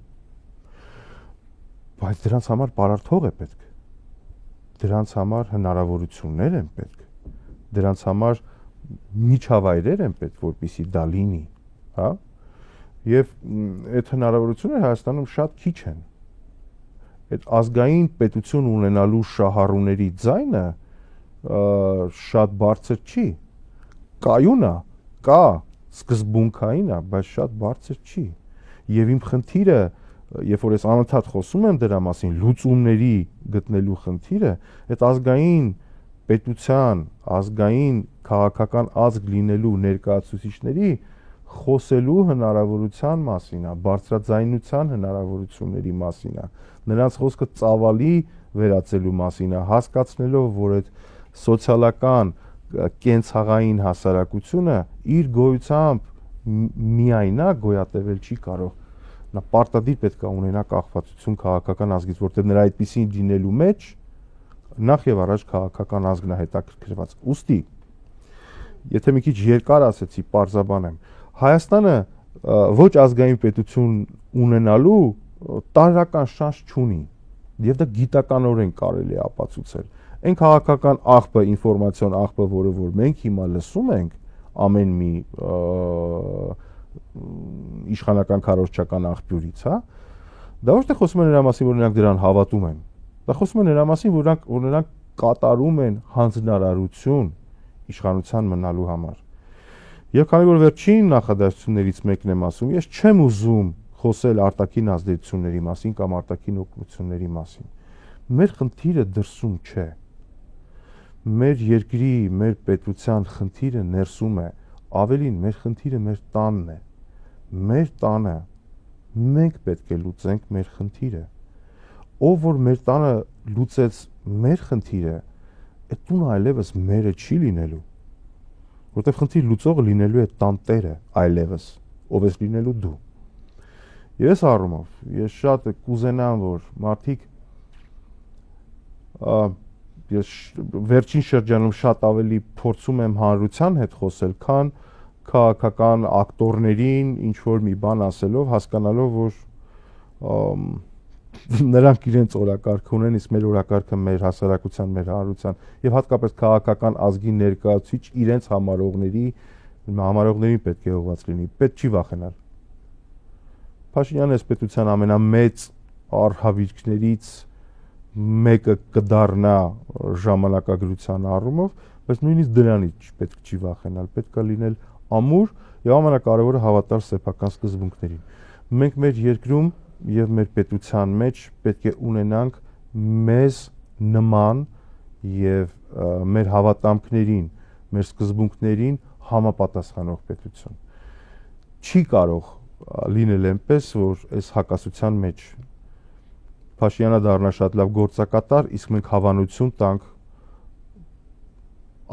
Բայց դրանց համար պարարթող է պետք։ Դրանց համար հնարավորություններ են պետք։ Դրանց համար միջավայրեր են պետք, որպեսզի դա լինի, հա? Եվ այդ հնարավորությունները Հայաստանում շատ քիչ են։ Այդ ազգային պետություն ունենալու շահառուների ձայնը շատ բարձր չի։ Կայուն է, կա, սկզբունքային է, բայց շատ բարձր չի։ Եվ իմ խնդիրը, երբ որ ես անընդհատ խոսում եմ դրա մասին, լուծումների գտնելու խնդիրը, այդ ազգային պետության, ազգային քաղաքական ազգ լինելու ներկայացուցիչների խոսելու հնարավորության մասին է, բարձրաձայնության հնարավորությունների մասին է, նրանց խոսքը ծավալի վերածելու մասին է, հասկացնելով, որ այդ սոցիալական կենցաղային հասարակությունը իր գոյությամբ միայնակ գոյատևել չի կարող։ Նա պարտադիր պետք է ունենա կախվածություն քաղաքական ազգից, որտեղ նրա այդպեսին լինելու մեջ նախ եւ առաջ քաղաքական ազգն է հետաքրքրված։ Ուստի, եթե մի քիչ երկար ասեցի, պարզաբանեմ, Հայաստանը ոչ ազգային պետություն ունենալու տարրական շանս չունի, եւ դա գիտականորեն կարելի է ապացուցել։ Այն քաղաքական աղբը, ինֆորմացիոն աղբը, որը որ մենք հիմա լսում ենք ամեն մի իշխանական քարոզչական աղբյուրից, հա, դա ոչ թե խոսում է նրա մասին, որ նրանք դրան հավատում են։ Դա խոսում է նրա մասին, որ նրանք կատարում են հանձնարարություն իշխանության մնալու համար։ Եվ քանի որ վերջին նախադասություններից մեկն եմ ասում, ես չեմ ուզում խոսել արտաքին ազդեցությունների մասին կամ արտաքին օգնությունների մասին։ Մեր խնդիրը դրսում չէ։ Մեր երկրի, մեր պետության խնդիրը ներսում է, ավելին մեր խնդիրը մեր տանն է։ Մեր տանը մենք պետք է լուծենք մեր խնդիրը։ Ով որ մեր տանը լուծեց մեր խնդիրը, այդ տունը այլևս մերը չի լինելու, որտեղ խնդիր լուծողը լինելու է տանտերը այլևս, ով ես լինելու դու։ Ես առումով ես շատ կուզենամ, որ մարդիկ ես վերջին շրջանում շատ ավելի փորձում եմ հանրության հետ խոսել, քան քաղաքական ակտորներին ինչ որ մի բան ասելով, հասկանալով, որ նրանք իրենց օրակարգ ունեն, իսկ մեր օրակարգը մեր հասարակության, մեր հանրության եւ հատկապես քաղաքական ազգի ներկայացուցիչ իրենց համարողներին պետք է ուղղված լինի, պետք չի վախենալ։ Փաշինյանը այս պետության ամենամեծ արհավիրքներից մեկը կդառնա ժամանակագրության առումով, բայց նույնիսկ դրանից պետք չի վախենալ, պետք է լինել ամուր եւ ամենակարևորը հավատալ սեփական սկզբունքներին։ Մենք մեր երկրում եւ մեր պետության մեջ պետք է ունենանք մեզ նման եւ մեր հավատամքներին, մեր սկզբունքներին համապատասխանող պետություն։ Չի կարող լինել այնպես, որ այս հակասության մեջ Փաշինյանը դառնա շատ լավ գործակատար, իսկ մենք հավանություն տանք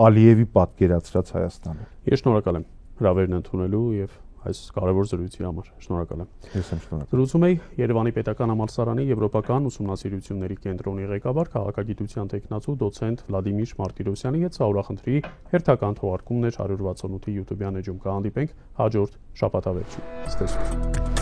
Ալիևի պատկերացրած Հայաստանը։ Ես շնորհակալ եմ հրավերն ընդունելու եւ այս կարևոր զրույցի համար։ Շնորհակալ եմ։ Ես եմ շնորհակալ։ Զրուցում էի Երևանի Պետական համալսարանի Եվրոպական ուսումնասիրությունների կենտրոնի ղեկավար, քաղաքագիտության տեխնացու դոցենտ Վլադիմիր Մարտիրոսյանի հետ։ Սա ուրախնդրի հերթական թողարկումն էր 168-ի YouTube-յան էջում։ Կհանդիպենք հաջորդ շաբաթավերջին։ Ցտեսություն։